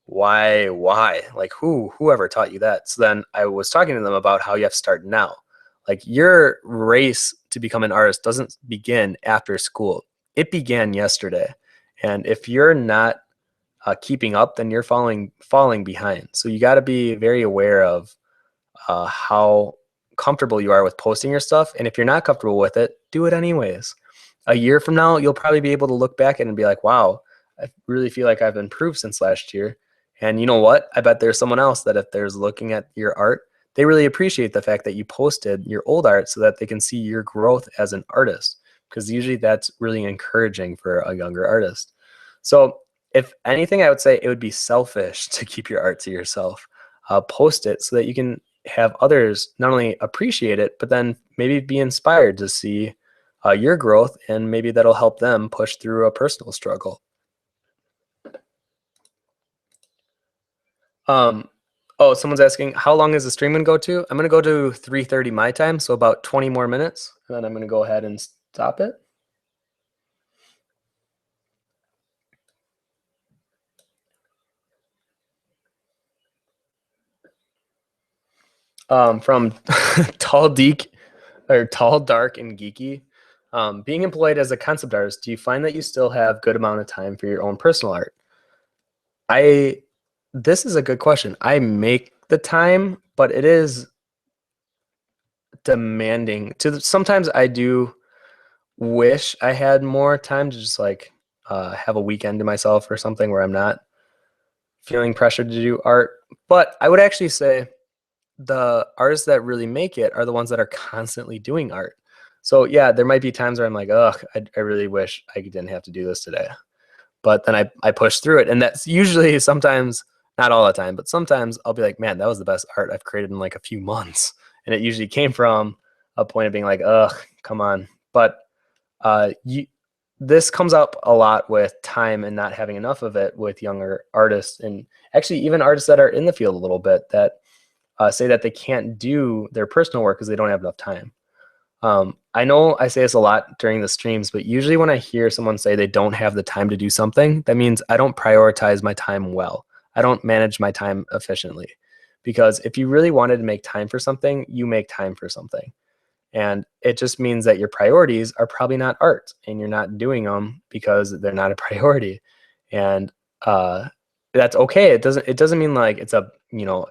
why? Like, whoever taught you that? So then I was talking to them about how you have to start now. Like, your race to become an artist doesn't begin after school. It began yesterday. And if you're not keeping up, then you're falling behind. So you got to be very aware of how comfortable you are with posting your stuff. And if you're not comfortable with it, do it anyways. A year from now, you'll probably be able to look back at it and be like, wow, I really feel like I've improved since last year. And you know what? I bet there's someone else that if there's looking at your art, they really appreciate the fact that you posted your old art so that they can see your growth as an artist. Because usually that's really encouraging for a younger artist. So if anything, I would say it would be selfish to keep your art to yourself. Post it so that you can have others not only appreciate it, but then maybe be inspired to see your growth, and maybe that'll help them push through a personal struggle. Um, oh, someone's asking, how long is the stream going to go to? I'm going to go to 3:30 my time, so about 20 more minutes, and then I'm going to go ahead and stop it. From Tall Deek or Tall, Dark, and Geeky. Being employed as a concept artist, do you find that you still have good amount of time for your own personal art? This is a good question. I make the time, but it is demanding. Sometimes I do wish I had more time to just like have a weekend to myself or something where I'm not feeling pressured to do art. But I would actually say the artists that really make it are the ones that are constantly doing art. So yeah, there might be times where I'm like, ugh, I really wish I didn't have to do this today. But then I push through it. And that's usually sometimes, not all the time, but sometimes I'll be like, man, that was the best art I've created in like a few months. And it usually came from a point of being like, ugh, come on. But this comes up a lot with time and not having enough of it with younger artists, and actually even artists that are in the field a little bit that say that they can't do their personal work because they don't have enough time. I know I say this a lot during the streams, but usually when I hear someone say they don't have the time to do something, that means I don't prioritize my time well. I don't manage my time efficiently. Because if you really wanted to make time for something, you make time for something. And it just means that your priorities are probably not art, and you're not doing them because they're not a priority. And that's okay. It doesn't mean like it's a,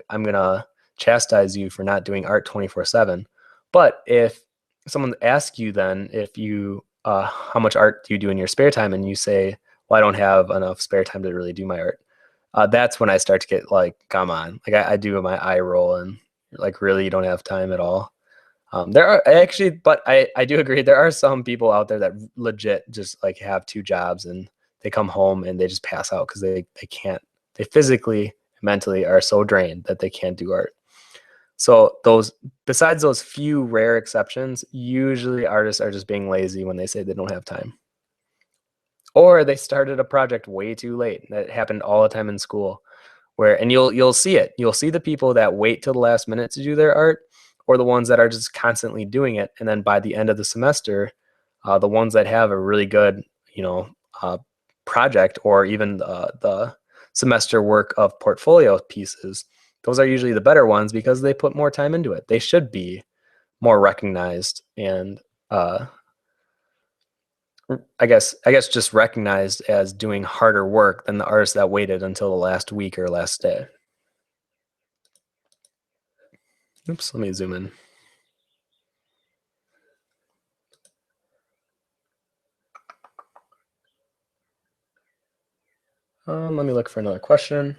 I'm gonna chastise you for not doing art 24/7. But if someone asks you then if you how much art do you do in your spare time, and you say, well, I don't have enough spare time to really do my art, that's when I start to get like, come on, like I do my eye roll, and like, really, you don't have time at all. There are actually, but I do agree, there are some people out there that legit just like have two jobs, and they come home and they just pass out because they can't, they physically, mentally are so drained that they can't do art. So those, besides those few rare exceptions, usually artists are just being lazy when they say they don't have time. Or they started a project way too late. That happened all the time in school, where, and you'll see it. You'll see the people that wait till the last minute to do their art, or the ones that are just constantly doing it, and then by the end of the semester, the ones that have a really good, you know, uh, project, or even the semester work of portfolio pieces, those are usually the better ones because they put more time into it. They should be more recognized, and I guess just recognized as doing harder work than the artists that waited until the last week or last day. Oops, let me zoom in. Let me look for another question.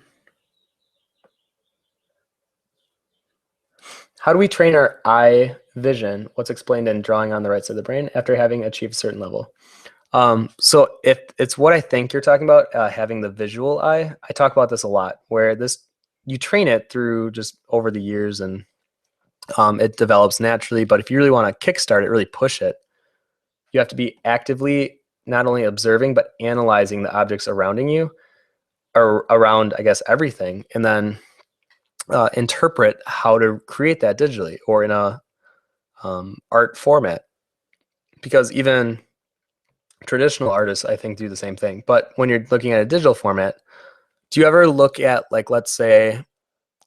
How do we train our eye vision? What's explained in drawing on the right side of the brain after having achieved a certain level? So if it's what I think you're talking about, having the visual eye, I talk about this a lot, where this, you train it through just over the years, and it develops naturally. But if you really want to kickstart it, really push it, you have to be actively not only observing but analyzing the objects surrounding you, or around, I guess, everything, and then interpret how to create that digitally or in a art format. Because even traditional artists, I think, do the same thing. But when you're looking at a digital format, do you ever look at, like, let's say,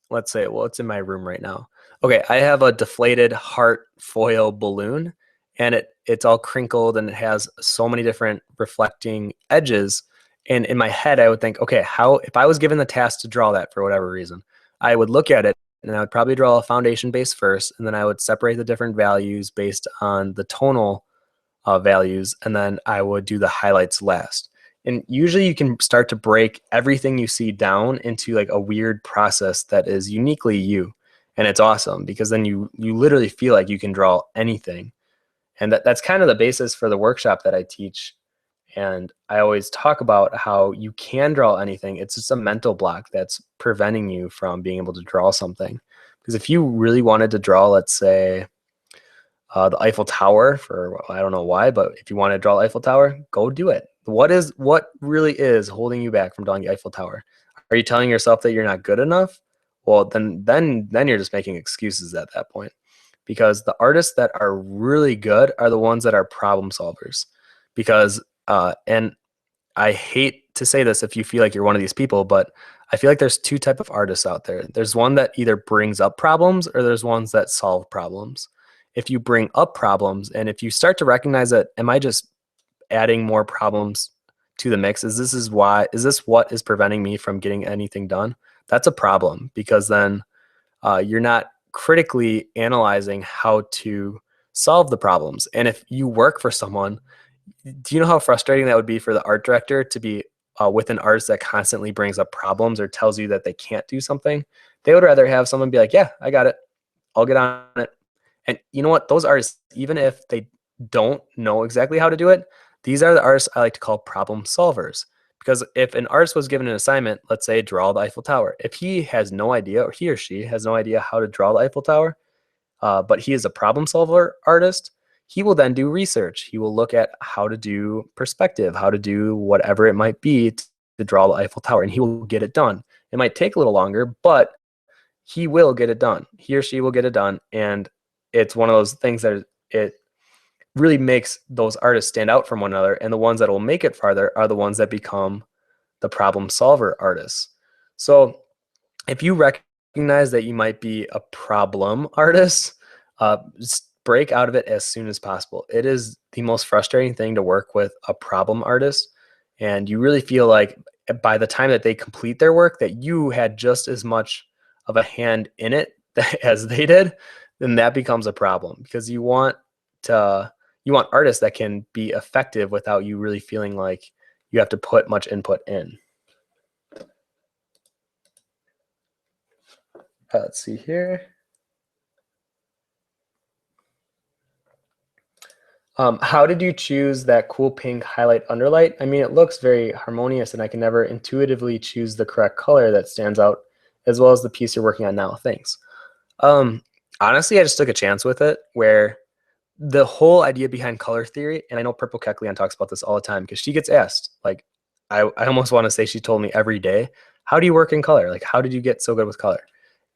well, it's in my room right now. Okay, I have a deflated heart foil balloon, and it's all crinkled, and it has so many different reflecting edges. And in my head, I would think, okay, how, if I was given the task to draw that for whatever reason, I would look at it, and I would probably draw a foundation base first, and then I would separate the different values based on the tonal values, and then I would do the highlights last. And usually you can start to break everything you see down into like a weird process that is uniquely you. And it's awesome because then you literally feel like you can draw anything. And that's kind of the basis for the workshop that I teach. And I always talk about how you can draw anything. It's just a mental block that's preventing you from being able to draw something. Because if you really wanted to draw, let's say, the Eiffel Tower, for I don't know why, but if you want to draw the Eiffel Tower, go do it. What really is holding you back from drawing the Eiffel Tower? Are you telling yourself that you're not good enough? Well, then you're just making excuses at that point. Because the artists that are really good are the ones that are problem solvers. Because and I hate to say this if you feel like you're one of these people, but I feel like there's two type of artists out there. There's one that either brings up problems, or there's ones that solve problems. If you bring up problems, and if you start to recognize that, am I just adding more problems to the mix? Is this what is preventing me from getting anything done? That's a problem, because then you're not critically analyzing how to solve the problems. And if you work for someone, do you know how frustrating that would be for the art director to be with an artist that constantly brings up problems or tells you that they can't do something? They would rather have someone be like, yeah, I got it, I'll get on it. And you know what? Those artists, even if they don't know exactly how to do it, these are the artists I like to call problem solvers. Because if an artist was given an assignment, let's say draw the Eiffel Tower, if he has no idea, or he or she has no idea how to draw the Eiffel Tower, but he is a problem solver artist, he will then do research. He will look at how to do perspective, how to do whatever it might be to draw the Eiffel Tower, and he will get it done. It might take a little longer, but he will get it done. He or she will get it done. And it's one of those things that it really makes those artists stand out from one another. And the ones that will make it farther are the ones that become the problem solver artists. So if you recognize that you might be a problem artist, just break out of it as soon as possible. It is the most frustrating thing to work with a problem artist. And you really feel like by the time that they complete their work, that you had just as much of a hand in it as they did, then that becomes a problem, because you want artists that can be effective without you really feeling like you have to put much input in. Let's see here. How did you choose that cool pink highlight underlight? I mean, it looks very harmonious, and I can never intuitively choose the correct color that stands out, as well as the piece you're working on now. Thanks. Honestly, I just took a chance with it, where the whole idea behind color theory, and I know Purple Keklian talks about this all the time, because she gets asked, like, I almost want to say she told me every day, how do you work in color? Like, how did you get so good with color?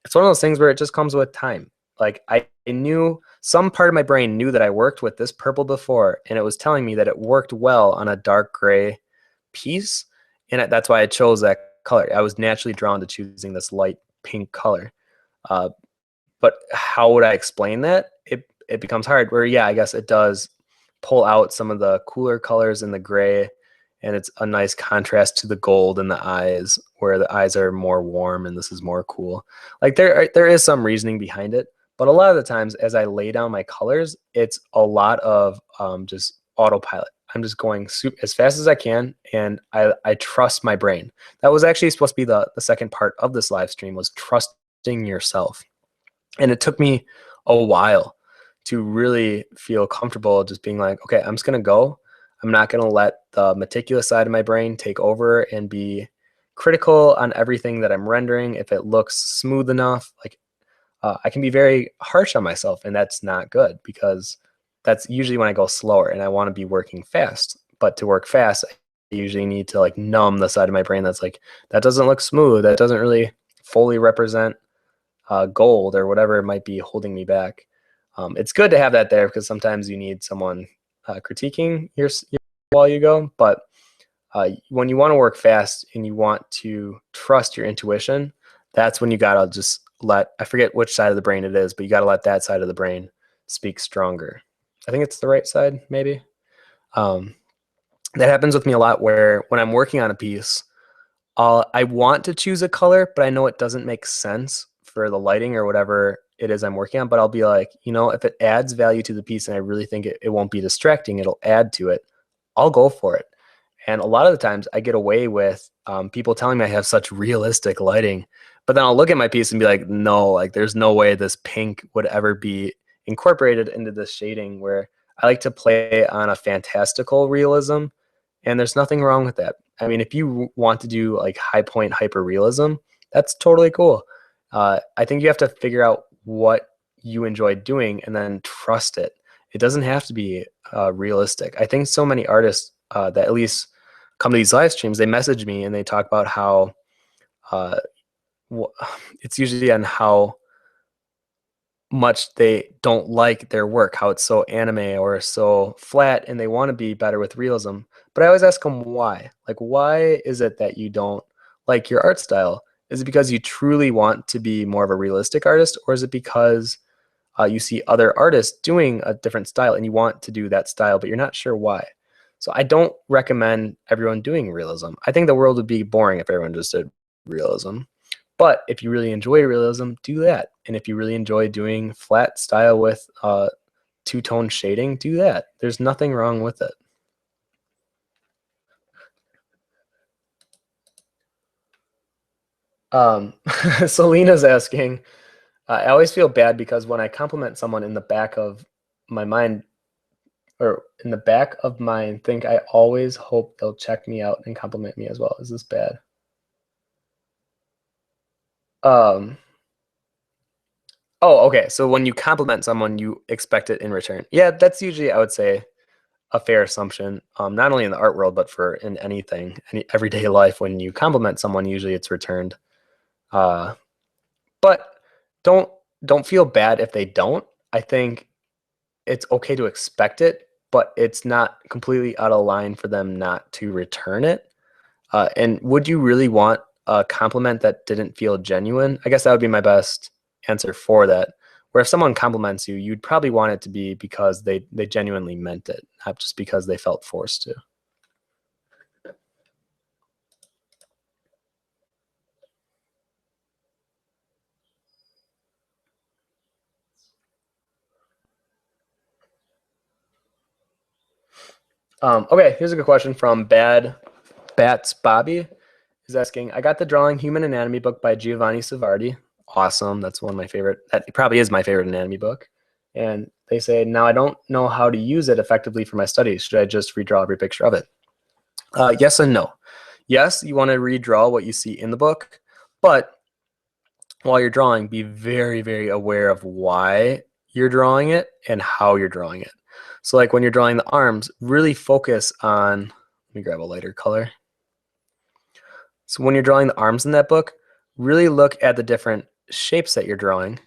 It's one of those things where it just comes with time. Like, I knew, some part of my brain knew that I worked with this purple before, and it was telling me that it worked well on a dark gray piece, and that's why I chose that color. I was naturally drawn to choosing this light pink color. But how would I explain that? It becomes hard, where, yeah, I guess it does pull out some of the cooler colors in the gray, and it's a nice contrast to the gold in the eyes, where the eyes are more warm and this is more cool. Like, there is some reasoning behind it, but a lot of the times as I lay down my colors, it's a lot of just autopilot. I'm just going as fast as I can, and I trust my brain. That was actually supposed to be the second part of this live stream, was trusting yourself. And it took me a while to really feel comfortable just being like, okay, I'm just going to go. I'm not going to let the meticulous side of my brain take over and be critical on everything that I'm rendering. If it looks smooth enough, like, I can be very harsh on myself, and that's not good, because that's usually when I go slower and I want to be working fast. But to work fast, I usually need to, like, numb the side of my brain that's like, that doesn't look smooth. That doesn't really fully represent gold, or whatever it might be holding me back. It's good to have that there, because sometimes you need someone critiquing your while you go. But when you want to work fast and you want to trust your intuition, that's when you gotta just I forget which side of the brain it is, but you gotta let that side of the brain speak stronger. I think it's the right side, maybe. That happens with me a lot, where when I'm working on a piece, I want to choose a color, but I know it doesn't make sense for the lighting or whatever it is I'm working on. But I'll be like, if it adds value to the piece and I really think it won't be distracting, it'll add to it, I'll go for it. And a lot of the times I get away with people telling me I have such realistic lighting, but then I'll look at my piece and be like, no, like, there's no way this pink would ever be incorporated into this shading, where I like to play on a fantastical realism, and there's nothing wrong with that. I mean, if you want to do like high point hyper realism, that's totally cool. I think you have to figure out what you enjoy doing and then trust it. It doesn't have to be realistic. I think so many artists that at least come to these live streams, they message me and they talk about how it's usually on how much they don't like their work, how it's so anime or so flat, and they want to be better with realism. But I always ask them why. Like, why is it that you don't like your art style? Is it because you truly want to be more of a realistic artist, or is it because you see other artists doing a different style and you want to do that style, but you're not sure why? So I don't recommend everyone doing realism. I think the world would be boring if everyone just did realism. But if you really enjoy realism, do that. And if you really enjoy doing flat style with two-tone shading, do that. There's nothing wrong with it. Selena's asking, I always feel bad because when I compliment someone in the back of my mind, or in the back of mine, think I always hope they'll check me out and compliment me as well. Is this bad? Oh, okay. So when you compliment someone, you expect it in return. Yeah, that's usually, I would say, a fair assumption. Not only in the art world, but in anything, any everyday life. When you compliment someone, usually it's returned. But don't feel bad if they don't. I think it's okay to expect it, but it's not completely out of line for them not to return it. And would you really want a compliment that didn't feel genuine? I guess that would be my best answer for that. Where if someone compliments you, you'd probably want it to be because they genuinely meant it, not just because they felt forced to. Okay, here's a good question from Bats Bobby. Is asking, I got the Drawing Human Anatomy book by Giovanni Savardi. Awesome. That's one of my favorite. That probably is my favorite anatomy book. And they say, now I don't know how to use it effectively for my studies. Should I just redraw every picture of it? Yes and no. Yes, you want to redraw what you see in the book, but while you're drawing, be very, very aware of why you're drawing it and how you're drawing it. So like when you're drawing the arms, really focus on, let me grab a lighter color. So when you're drawing the arms in that book, really look at the different shapes that you're drawing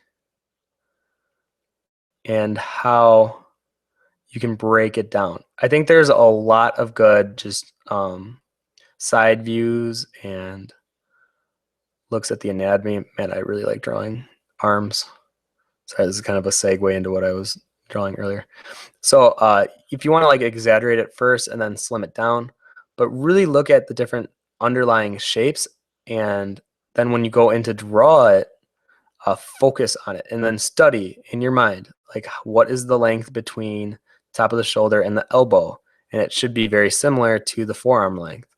and how you can break it down. I think there's a lot of good just side views and looks at the anatomy. Man, I really like drawing arms. Sorry, this is kind of a segue into what I was drawing earlier. So if you want to like exaggerate it first and then slim it down, but really look at the different underlying shapes, and then when you go in to draw it, focus on it and then study in your mind, like what is the length between top of the shoulder and the elbow, and it should be very similar to the forearm length.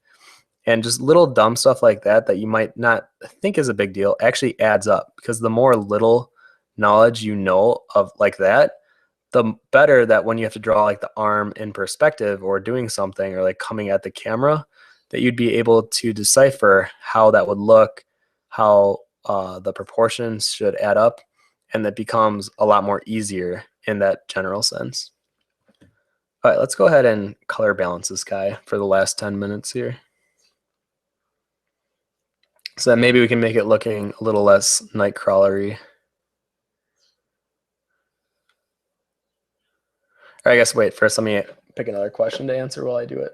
And just little dumb stuff like that that you might not think is a big deal actually adds up, because the more little knowledge you know of like that, the better that when you have to draw like the arm in perspective or doing something or like coming at the camera, that you'd be able to decipher how that would look, how the proportions should add up, and that becomes a lot more easier in that general sense. All right, let's go ahead and color balance this guy for the last 10 minutes here, so that maybe we can make it looking a little less nightcrawlery. Or I guess, wait, first let me pick another question to answer while I do it.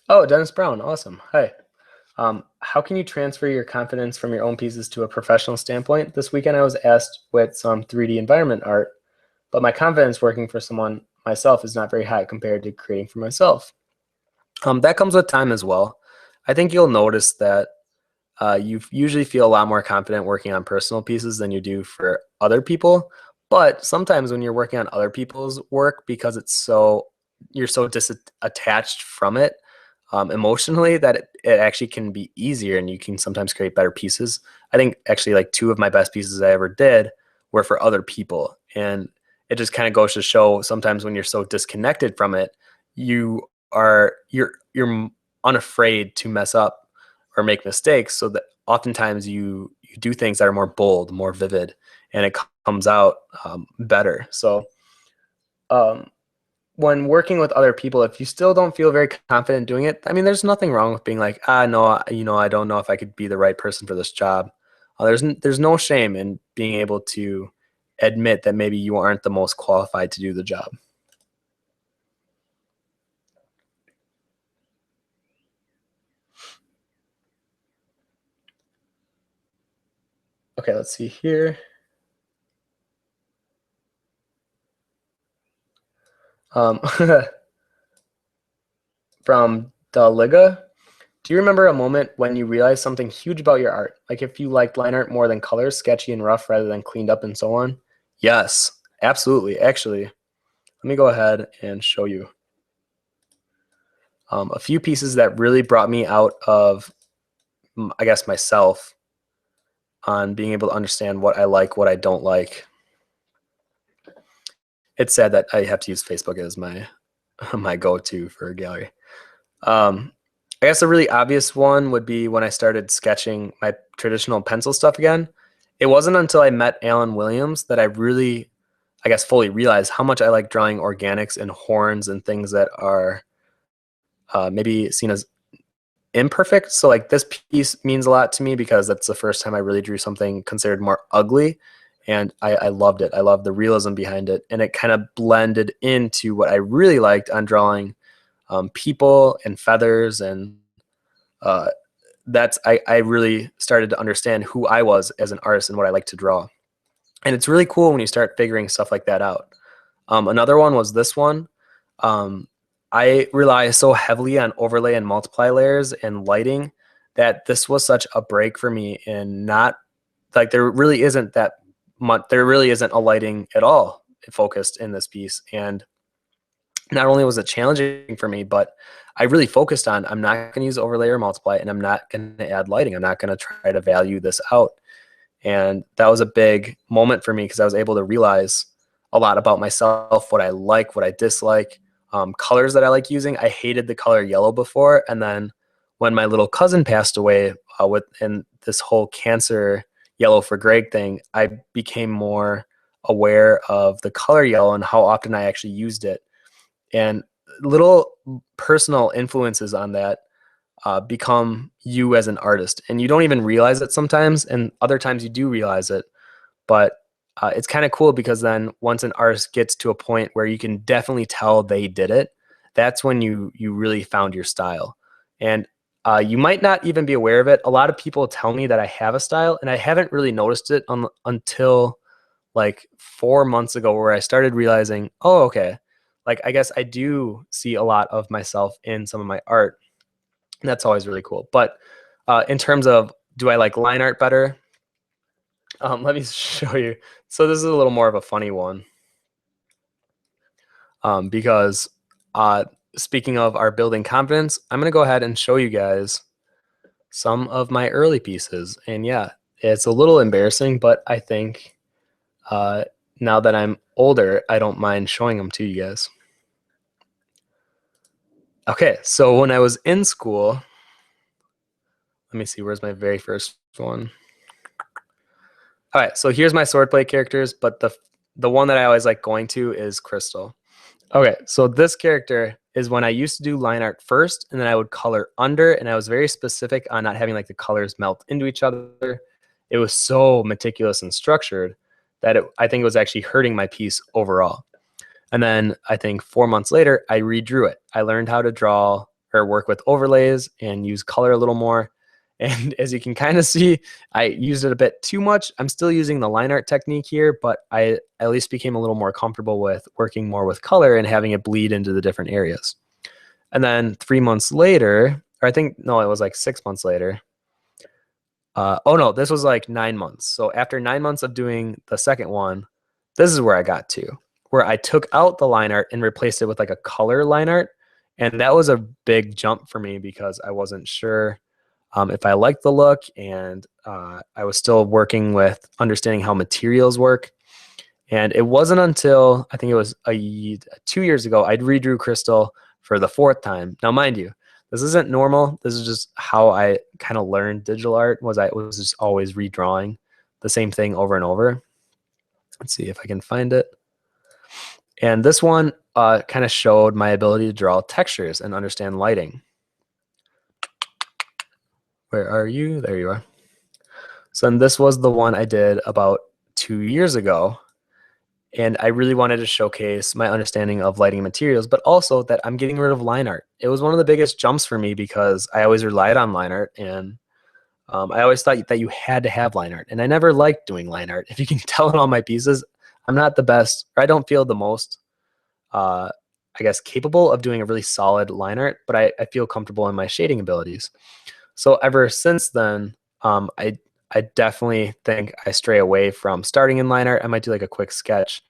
Oh, Dennis Brown, awesome. Hi. How can you transfer your confidence from your own pieces to a professional standpoint? This weekend I was asked with some 3D environment art, but my confidence working for someone myself is not very high compared to creating for myself. That comes with time as well. I think you'll notice that you usually feel a lot more confident working on personal pieces than you do for other people. But sometimes when you're working on other people's work, because you're so disattached from it emotionally, that it actually can be easier, and you can sometimes create better pieces. I think actually like 2 of my best pieces I ever did were for other people. And it just kind of goes to show, sometimes when you're so disconnected from it, you're unafraid to mess up or make mistakes, so that oftentimes you do things that are more bold, more vivid, and it comes out better. So when working with other people, if you still don't feel very confident doing it, I mean, there's nothing wrong with being like, no, I don't know if I could be the right person for this job. There's no shame in being able to admit that maybe you aren't the most qualified to do the job. Okay, let's see here. From Daliga, do you remember a moment when you realized something huge about your art? Like if you liked line art more than colors, sketchy and rough rather than cleaned up and so on? Yes, absolutely. Actually, let me go ahead and show you a few pieces that really brought me out of, I guess, myself on being able to understand what I like, what I don't like. It's sad that I have to use Facebook as my my go-to for a gallery. I guess a really obvious one would be when I started sketching my traditional pencil stuff again. It wasn't until I met Alan Williams that I really, I guess, fully realized how much I like drawing organics and horns and things that are maybe seen as imperfect. So like this piece means a lot to me because that's the first time I really drew something considered more ugly. And I loved it. I loved the realism behind it. And it kind of blended into what I really liked on drawing people and feathers. And I really started to understand who I was as an artist and what I like to draw. And it's really cool when you start figuring stuff like that out. Another one was this one. I rely so heavily on overlay and multiply layers and lighting that this was such a break for me, and not like there really isn't that there really isn't a lighting at all focused in this piece. And not only was it challenging for me, but I really focused on, I'm not going to use overlay or multiply, and I'm not going to add lighting. I'm not going to try to value this out. And that was a big moment for me because I was able to realize a lot about myself, what I like, what I dislike, colors that I like using. I hated the color yellow before. And then when my little cousin passed away and this whole cancer yellow for Greg thing, I became more aware of the color yellow and how often I actually used it. And little personal influences on that become you as an artist. And you don't even realize it sometimes, and other times you do realize it. But it's kind of cool because then once an artist gets to a point where you can definitely tell they did it, that's when you really found your style. And you might not even be aware of it. A lot of people tell me that I have a style, and I haven't really noticed it until like 4 months ago, where I started realizing, oh, okay, like I guess I do see a lot of myself in some of my art. And that's always really cool. But in terms of, do I like line art better? Let me show you. So this is a little more of a funny one, because speaking of our building confidence, I'm going to go ahead and show you guys some of my early pieces. And yeah, it's a little embarrassing, but I think now that I'm older, I don't mind showing them to you guys. Okay, so when I was in school, let me see, where's my very first one? All right, so here's my Swordplay characters, but the one that I always like going to is Crystal. Okay, so this character is when I used to do line art first, and then I would color under, and I was very specific on not having like the colors melt into each other. It was so meticulous and structured that I think it was actually hurting my piece overall. And then I think 4 months later, I redrew it. I learned how to draw or work with overlays and use color a little more. And as you can kind of see, I used it a bit too much. I'm still using the line art technique here, but I at least became a little more comfortable with working more with color and having it bleed into the different areas. And then 3 months later, or I think, no, it was like 6 months later. Oh no, this was like 9 months. So after 9 months of doing the second one, this is where I got to, where I took out the line art and replaced it with like a color line art. And that was a big jump for me because I wasn't sure if I liked the look, and I was still working with understanding how materials work. And it wasn't until I think it was 2 years ago, I redrew Crystal for the 4th time. Now, mind you, this isn't normal. This is just how I kind of learned digital art. I was just always redrawing the same thing over and over. Let's see if I can find it. And this one kind of showed my ability to draw textures and understand lighting. Where are you? There you are. So then this was the one I did about 2 years ago. And I really wanted to showcase my understanding of lighting materials, but also that I'm getting rid of line art. It was one of the biggest jumps for me because I always relied on line art, and I always thought that you had to have line art. And I never liked doing line art. If you can tell in all my pieces, I'm not the best, or I don't feel the most, I guess, capable of doing a really solid line art, but I feel comfortable in my shading abilities. So ever since then, I definitely think I stray away from starting in line art. I might do like a quick sketch,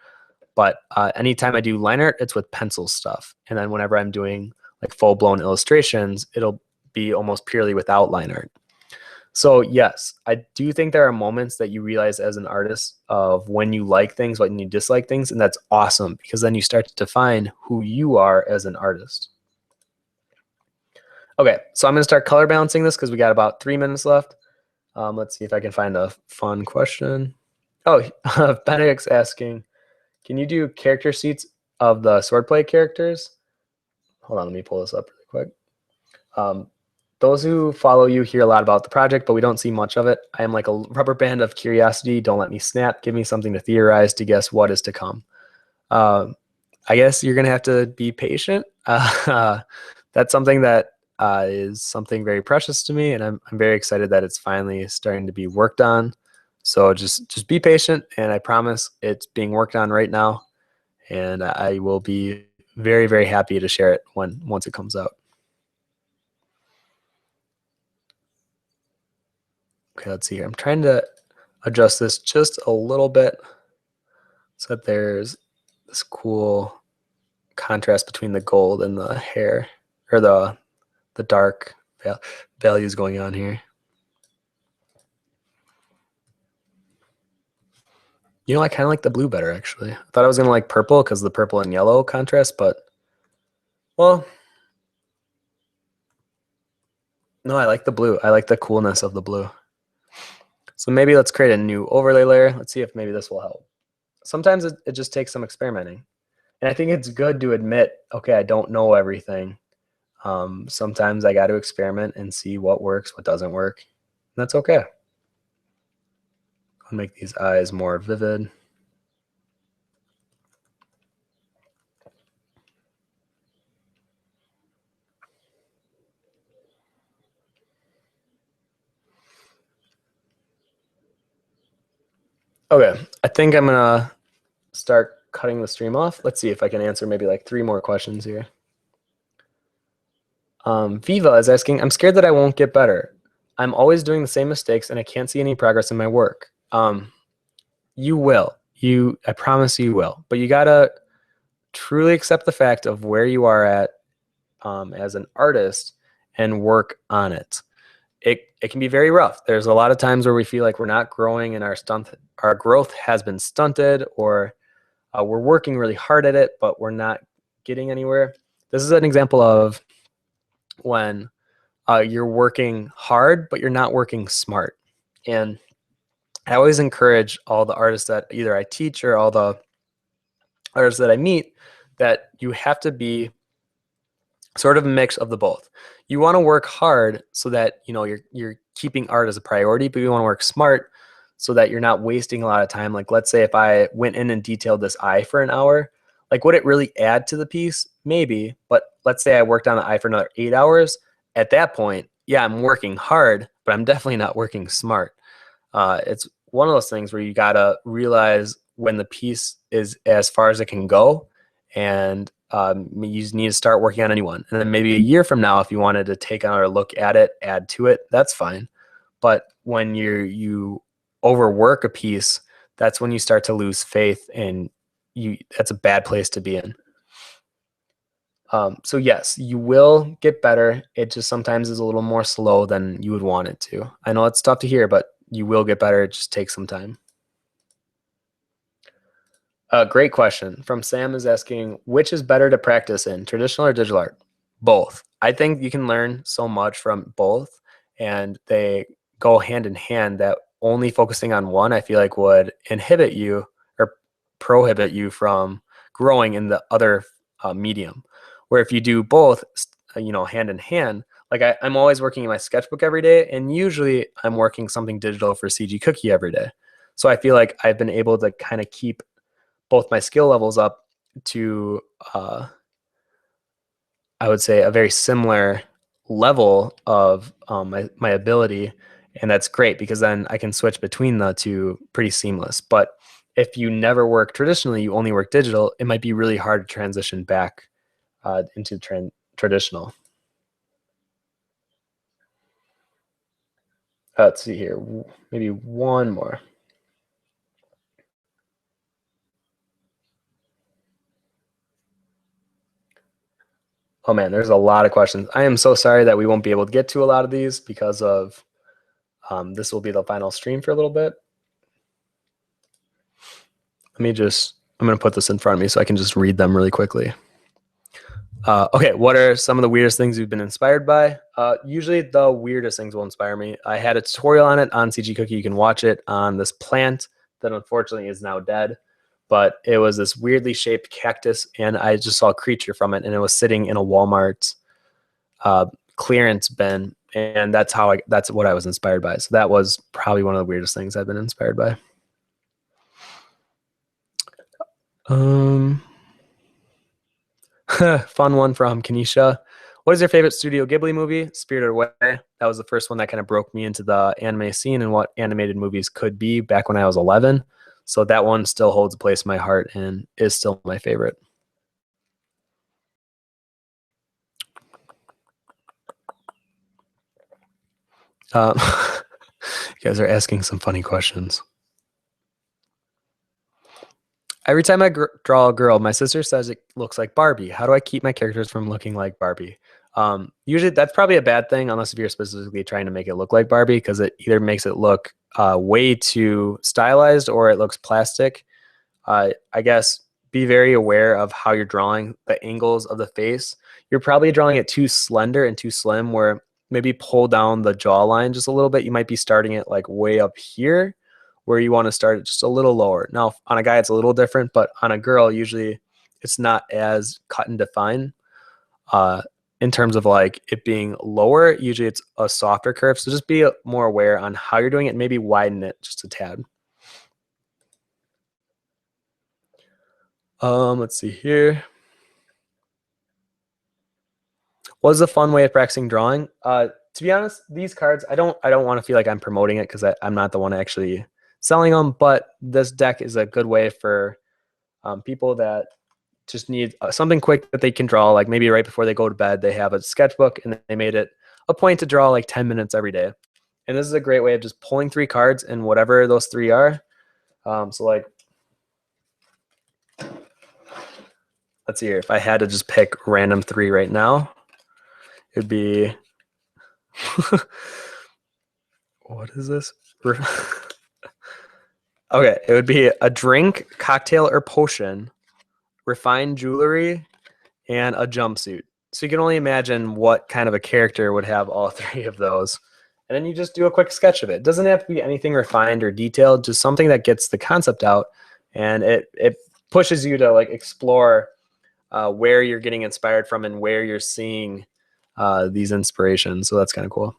but anytime I do line art, it's with pencil stuff. And then whenever I'm doing like full-blown illustrations, it'll be almost purely without line art. So yes, I do think there are moments that you realize as an artist of when you like things, when you dislike things, and that's awesome because then you start to define who you are as an artist. Okay, so I'm going to start color balancing this because we got about 3 minutes left. Let's see if I can find a fun question. Oh, Benedict's asking, can you do character sheets of the Swordplay characters? Hold on, let me pull this up really quick. Those who follow you hear a lot about the project, but we don't see much of it. I am like a rubber band of curiosity. Don't let me snap. Give me something to theorize, to guess what is to come. I guess you're going to have to be patient. That's something that is something very precious to me, and I'm very excited that it's finally starting to be worked on. So just be patient, and I promise it's being worked on right now, and I will be very, very happy to share it once it comes out. Okay, let's see here. I'm trying to adjust this just a little bit so that there's this cool contrast between the gold and the hair, or the dark values going on here. You know, I kind of like the blue better, actually. I thought I was going to like purple because the purple and yellow contrast, but, well, no, I like the blue. I like the coolness of the blue. So maybe let's create a new overlay layer. Let's see if maybe this will help. Sometimes it just takes some experimenting. And I think it's good to admit, okay, I don't know everything. Sometimes I got to experiment and see what works, what doesn't work. And that's okay. I'll make these eyes more vivid. Okay, I think I'm gonna start cutting the stream off. Let's see if I can answer maybe like 3 more questions here. Viva is asking, I'm scared that I won't get better. I'm always doing the same mistakes and I can't see any progress in my work. You will. I promise you will. But you gotta truly accept the fact of where you are at as an artist and work on it. It can be very rough. There's a lot of times where we feel like we're not growing and our growth has been stunted, or we're working really hard at it, but we're not getting anywhere. This is an example of when you're working hard, but you're not working smart. And I always encourage all the artists that either I teach or all the artists that I meet that you have to be sort of a mix of the both. You want to work hard so that you're keeping art as a priority, but you want to work smart so that you're not wasting a lot of time. Like, let's say if I went in and detailed this eye for an hour, like, would it really add to the piece? Maybe. But let's say I worked on the eye for another 8 hours. At that point, yeah, I'm working hard, but I'm definitely not working smart. It's one of those things where you gotta realize when the piece is as far as it can go, and you just need to start working on a new one. And then maybe a year from now, if you wanted to take another look at it, add to it, that's fine. But when you overwork a piece, that's when you start to lose faith, and that's a bad place to be in. So yes, you will get better. It just sometimes is a little more slow than you would want it to. I know it's tough to hear, but you will get better. It just takes some time. Great question from Sam is asking, which is better to practice in, traditional or digital art? Both. I think you can learn so much from both, and they go hand in hand, that only focusing on one, I feel like, would inhibit you or prohibit you from growing in the other medium. Where if you do both, hand in hand, like I'm always working in my sketchbook every day, and usually I'm working something digital for CG Cookie every day. So I feel like I've been able to kind of keep both my skill levels up to, I would say, a very similar level of my ability. And that's great because then I can switch between the two pretty seamless. But if you never work traditionally, you only work digital, it might be really hard to transition back into traditional. Let's see here, maybe one more. Oh man, there's a lot of questions. I am so sorry that we won't be able to get to a lot of these because of this will be the final stream for a little bit. I'm going to put this in front of me so I can just read them really quickly. Okay, what are some of the weirdest things you've been inspired by? Usually the weirdest things will inspire me. I had a tutorial on it on CG Cookie. You can watch it on this plant that unfortunately is now dead. But it was this weirdly shaped cactus, and I just saw a creature from it, and it was sitting in a Walmart clearance bin, and that's what I was inspired by. So that was probably one of the weirdest things I've been inspired by. Fun one from Kanisha. What is your favorite Studio Ghibli movie? Spirited Away. That was the first one that kind of broke me into the anime scene and what animated movies could be back when I was 11. So that one still holds a place in my heart and is still my favorite. You guys are asking some funny questions. Every time I draw a girl, my sister says it looks like Barbie. How do I keep my characters from looking like Barbie? Usually that's probably a bad thing unless if you're specifically trying to make it look like Barbie, because it either makes it look way too stylized or it looks plastic. I guess be very aware of how you're drawing the angles of the face. You're probably drawing it too slender and too slim, where maybe pull down the jawline just a little bit. You might be starting it like way up here, where you want to start it just a little lower. Now, on a guy, it's a little different, but on a girl, usually it's not as cut and defined. In terms of like it being lower, usually it's a softer curve. So just be more aware on how you're doing it and maybe widen it just a tad. Let's see here. What is a fun way of practicing drawing? To be honest, these cards, I don't want to feel like I'm promoting it because I'm not the one actually selling them, but this deck is a good way for people that just need something quick that they can draw, like maybe right before they go to bed, they have a sketchbook and they made it a point to draw like 10 minutes every day. And this is a great way of just pulling 3 cards and whatever those 3 are. So like, let's see here. If I had to just pick random 3 right now, it'd be, what is this? Okay, it would be a drink, cocktail, or potion, refined jewelry, and a jumpsuit. So you can only imagine what kind of a character would have all 3 of those. And then you just do a quick sketch of it. It doesn't have to be anything refined or detailed, just something that gets the concept out. And it pushes you to like explore where you're getting inspired from and where you're seeing these inspirations. So that's kind of cool.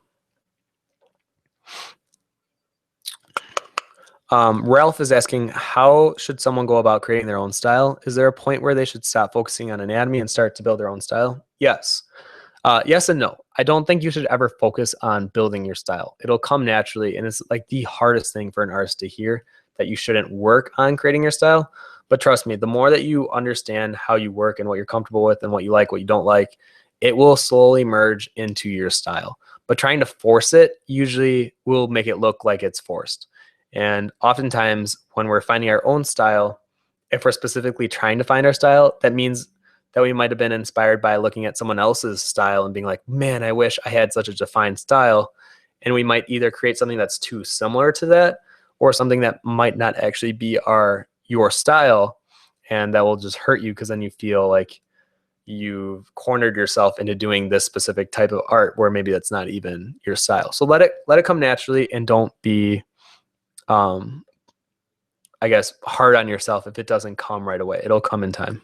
Ralph is asking, how should someone go about creating their own style? Is there a point where they should stop focusing on anatomy and start to build their own style? Yes. Yes and no. I don't think you should ever focus on building your style. It'll come naturally, and it's like the hardest thing for an artist to hear, that you shouldn't work on creating your style. But trust me, the more that you understand how you work and what you're comfortable with and what you like, what you don't like, it will slowly merge into your style. But trying to force it usually will make it look like it's forced. And oftentimes when we're finding our own style, if we're specifically trying to find our style, that means that we might have been inspired by looking at someone else's style and being like, man, I wish I had such a defined style. And we might either create something that's too similar to that or something that might not actually be your style. And that will just hurt you because then you feel like you've cornered yourself into doing this specific type of art where maybe that's not even your style. So let it come naturally, and don't be I guess hard on yourself if it doesn't come right away. It'll come in time.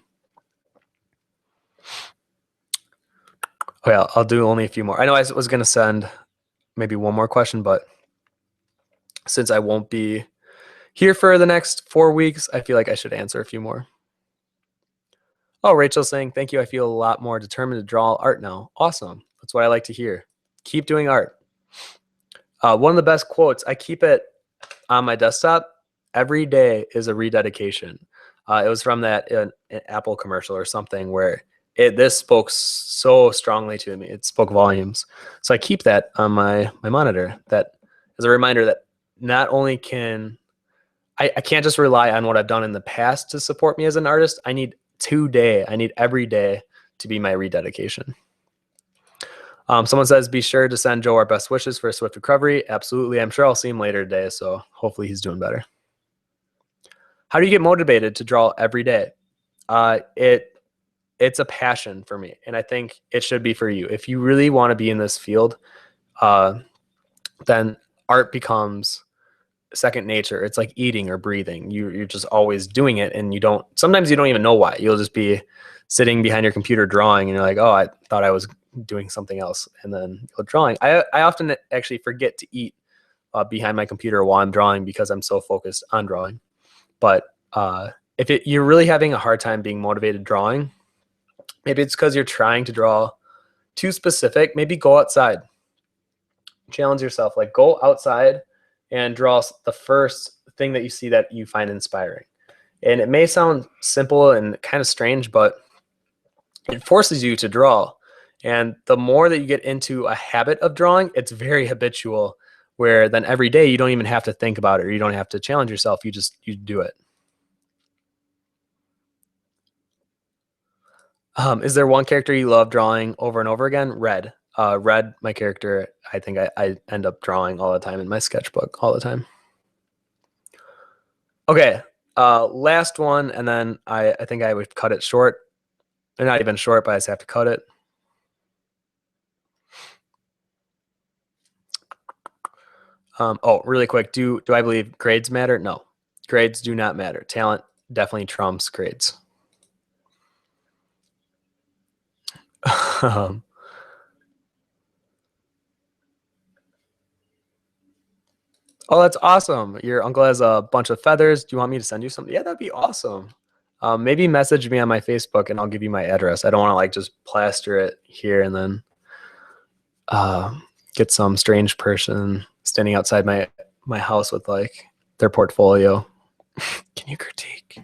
Okay, I'll do only a few more. I know I was going to send maybe one more question, but since I won't be here for the next 4 weeks, I feel like I should answer a few more. Oh, Rachel's saying, thank you. I feel a lot more determined to draw art now. Awesome. That's what I like to hear. Keep doing art. One of the best quotes, I keep it on my desktop. Every day is a rededication. It was from that an Apple commercial or something where this spoke so strongly to me. It spoke volumes. So I keep that on my monitor. That is a reminder that not only can I can't just rely on what I've done in the past to support me as an artist. I need every day to be my rededication. Someone says, be sure to send Joe our best wishes for a swift recovery. Absolutely. I'm sure I'll see him later today, so hopefully he's doing better. How do you get motivated to draw every day? It's a passion for me, and I think it should be for you. If you really want to be in this field, then art becomes second nature. It's like eating or breathing. You're just always doing it, and sometimes you don't even know why. You'll just be sitting behind your computer drawing, and you're like, oh, I thought I was doing something else, and then you're drawing. I often actually forget to eat behind my computer while I'm drawing because I'm so focused on drawing. But if you're really having a hard time being motivated drawing, maybe it's because you're trying to draw too specific. Maybe go outside. Challenge yourself. Like, go outside and draw the first thing that you see that you find inspiring. And it may sound simple and kind of strange, but it forces you to draw. And the more that you get into a habit of drawing, it's very habitual, where then every day you don't even have to think about it or you don't have to challenge yourself. You do it. Is there one character you love drawing over and over again? Red. Red, my character, I think I end up drawing all the time in my sketchbook all the time. Okay, last one, and then I think I would cut it short. They're not even short, but I just have to cut it. Oh, really quick, do I believe grades matter? No, grades do not matter. Talent definitely trumps grades. Oh, that's awesome. Your uncle has a bunch of feathers. Do you want me to send you something? Yeah, that'd be awesome. Maybe message me on my Facebook and I'll give you my address. I don't want to like just plaster it here and then get some strange person standing outside my house with like their portfolio. Can you critique?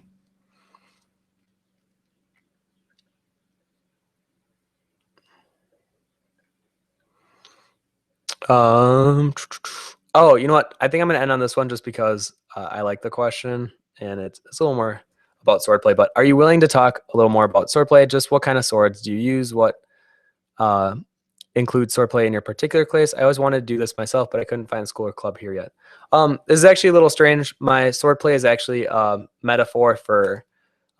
Oh, you know what? I think I'm gonna end on this one just because I like the question and it's a little more about swordplay. But are you willing to talk a little more about swordplay? Just what kind of swords do you use? What includes swordplay in your particular class? I always wanted to do this myself, but I couldn't find a school or club here yet. This is actually a little strange. My swordplay is actually a metaphor for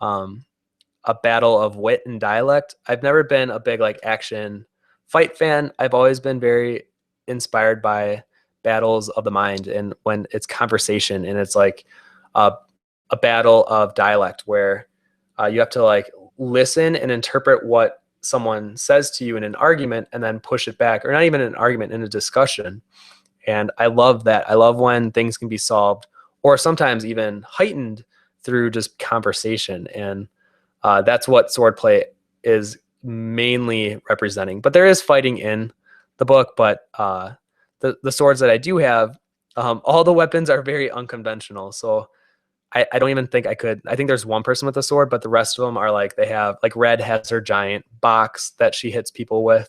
a battle of wit and dialect. I've never been a big like action fight fan. I've always been very inspired by battles of the mind and when it's conversation and it's like a battle of dialect where you have to like listen and interpret what someone says to you in an argument and then push it back, or not even an argument, in a discussion. And I love that. I love when things can be solved or sometimes even heightened through just conversation. And that's what swordplay is mainly representing. But there is fighting in the book, but the swords that I do have, all the weapons are very unconventional. So I don't even think I could. I think there's one person with a sword, but the rest of them are like, they have, like Red has her giant box that she hits people with.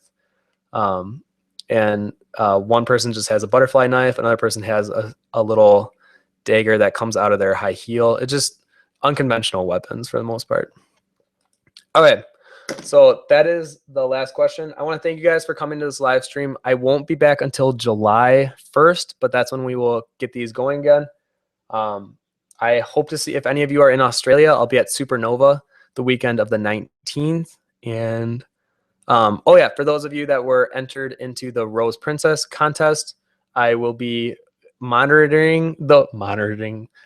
And one person just has a butterfly knife. Another person has a little dagger that comes out of their high heel. It's just unconventional weapons for the most part. Okay, so that is the last question. I want to thank you guys for coming to this live stream. I won't be back until July 1st, but that's when we will get these going again. I hope to see if any of you are in Australia. I'll be at Supernova the weekend of the 19th. And oh yeah, for those of you that were entered into the Rose Princess contest, I will be monitoring.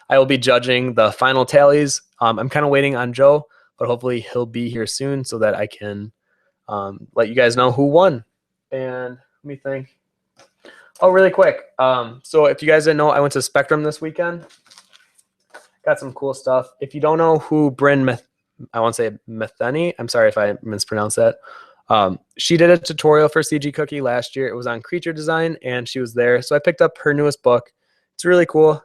I will be judging the final tallies. I'm kind of waiting on Joe, but hopefully he'll be here soon so that I can let you guys know who won. And let me think. Oh, really quick. So if you guys didn't know, I went to Spectrum this weekend. Got some cool stuff. If you don't know who Bryn I won't say Metheny. I'm sorry if I mispronounced that. She did a tutorial for CG Cookie last year. It was on creature design, and she was there. So I picked up her newest book. It's really cool.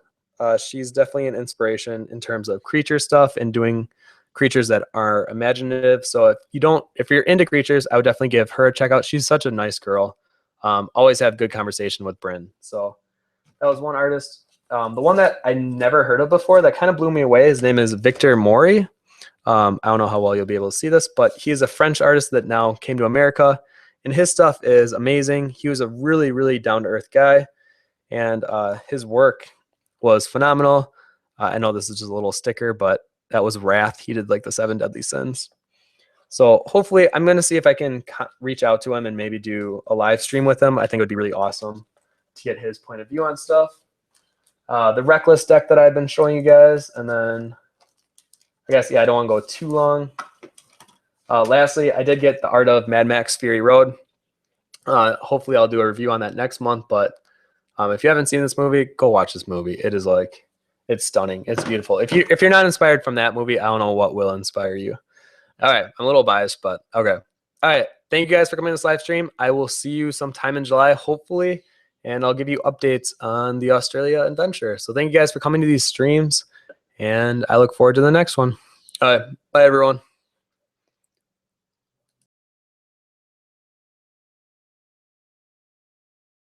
She's definitely an inspiration in terms of creature stuff and doing creatures that are imaginative. So if you're into creatures, I would definitely give her a check out. She's such a nice girl. Always have good conversation with Bryn. So that was one artist. The one that I never heard of before that kind of blew me away, his name is Victor Mori. I don't know how well you'll be able to see this, but he's a French artist that now came to America, and his stuff is amazing. He was a really, really down-to-earth guy, and his work was phenomenal. I know this is just a little sticker, but that was Wrath. He did like the 7 Deadly Sins. So hopefully I'm going to see if I can reach out to him and maybe do a live stream with him. I think it would be really awesome to get his point of view on stuff. The Reckless deck that I've been showing you guys, and then I guess, yeah, I don't want to go too long. Lastly, I did get the Art of Mad Max Fury Road. Hopefully I'll do a review on that next month, but if you haven't seen this movie, go watch this movie. It is like, it's stunning. It's beautiful. If you're not inspired from that movie, I don't know what will inspire you. All right, I'm a little biased, but okay. All right, thank you guys for coming to this live stream. I will see you sometime in July, hopefully, and I'll give you updates on the Australia adventure. So thank you guys for coming to these streams, and I look forward to the next one. All right, bye everyone.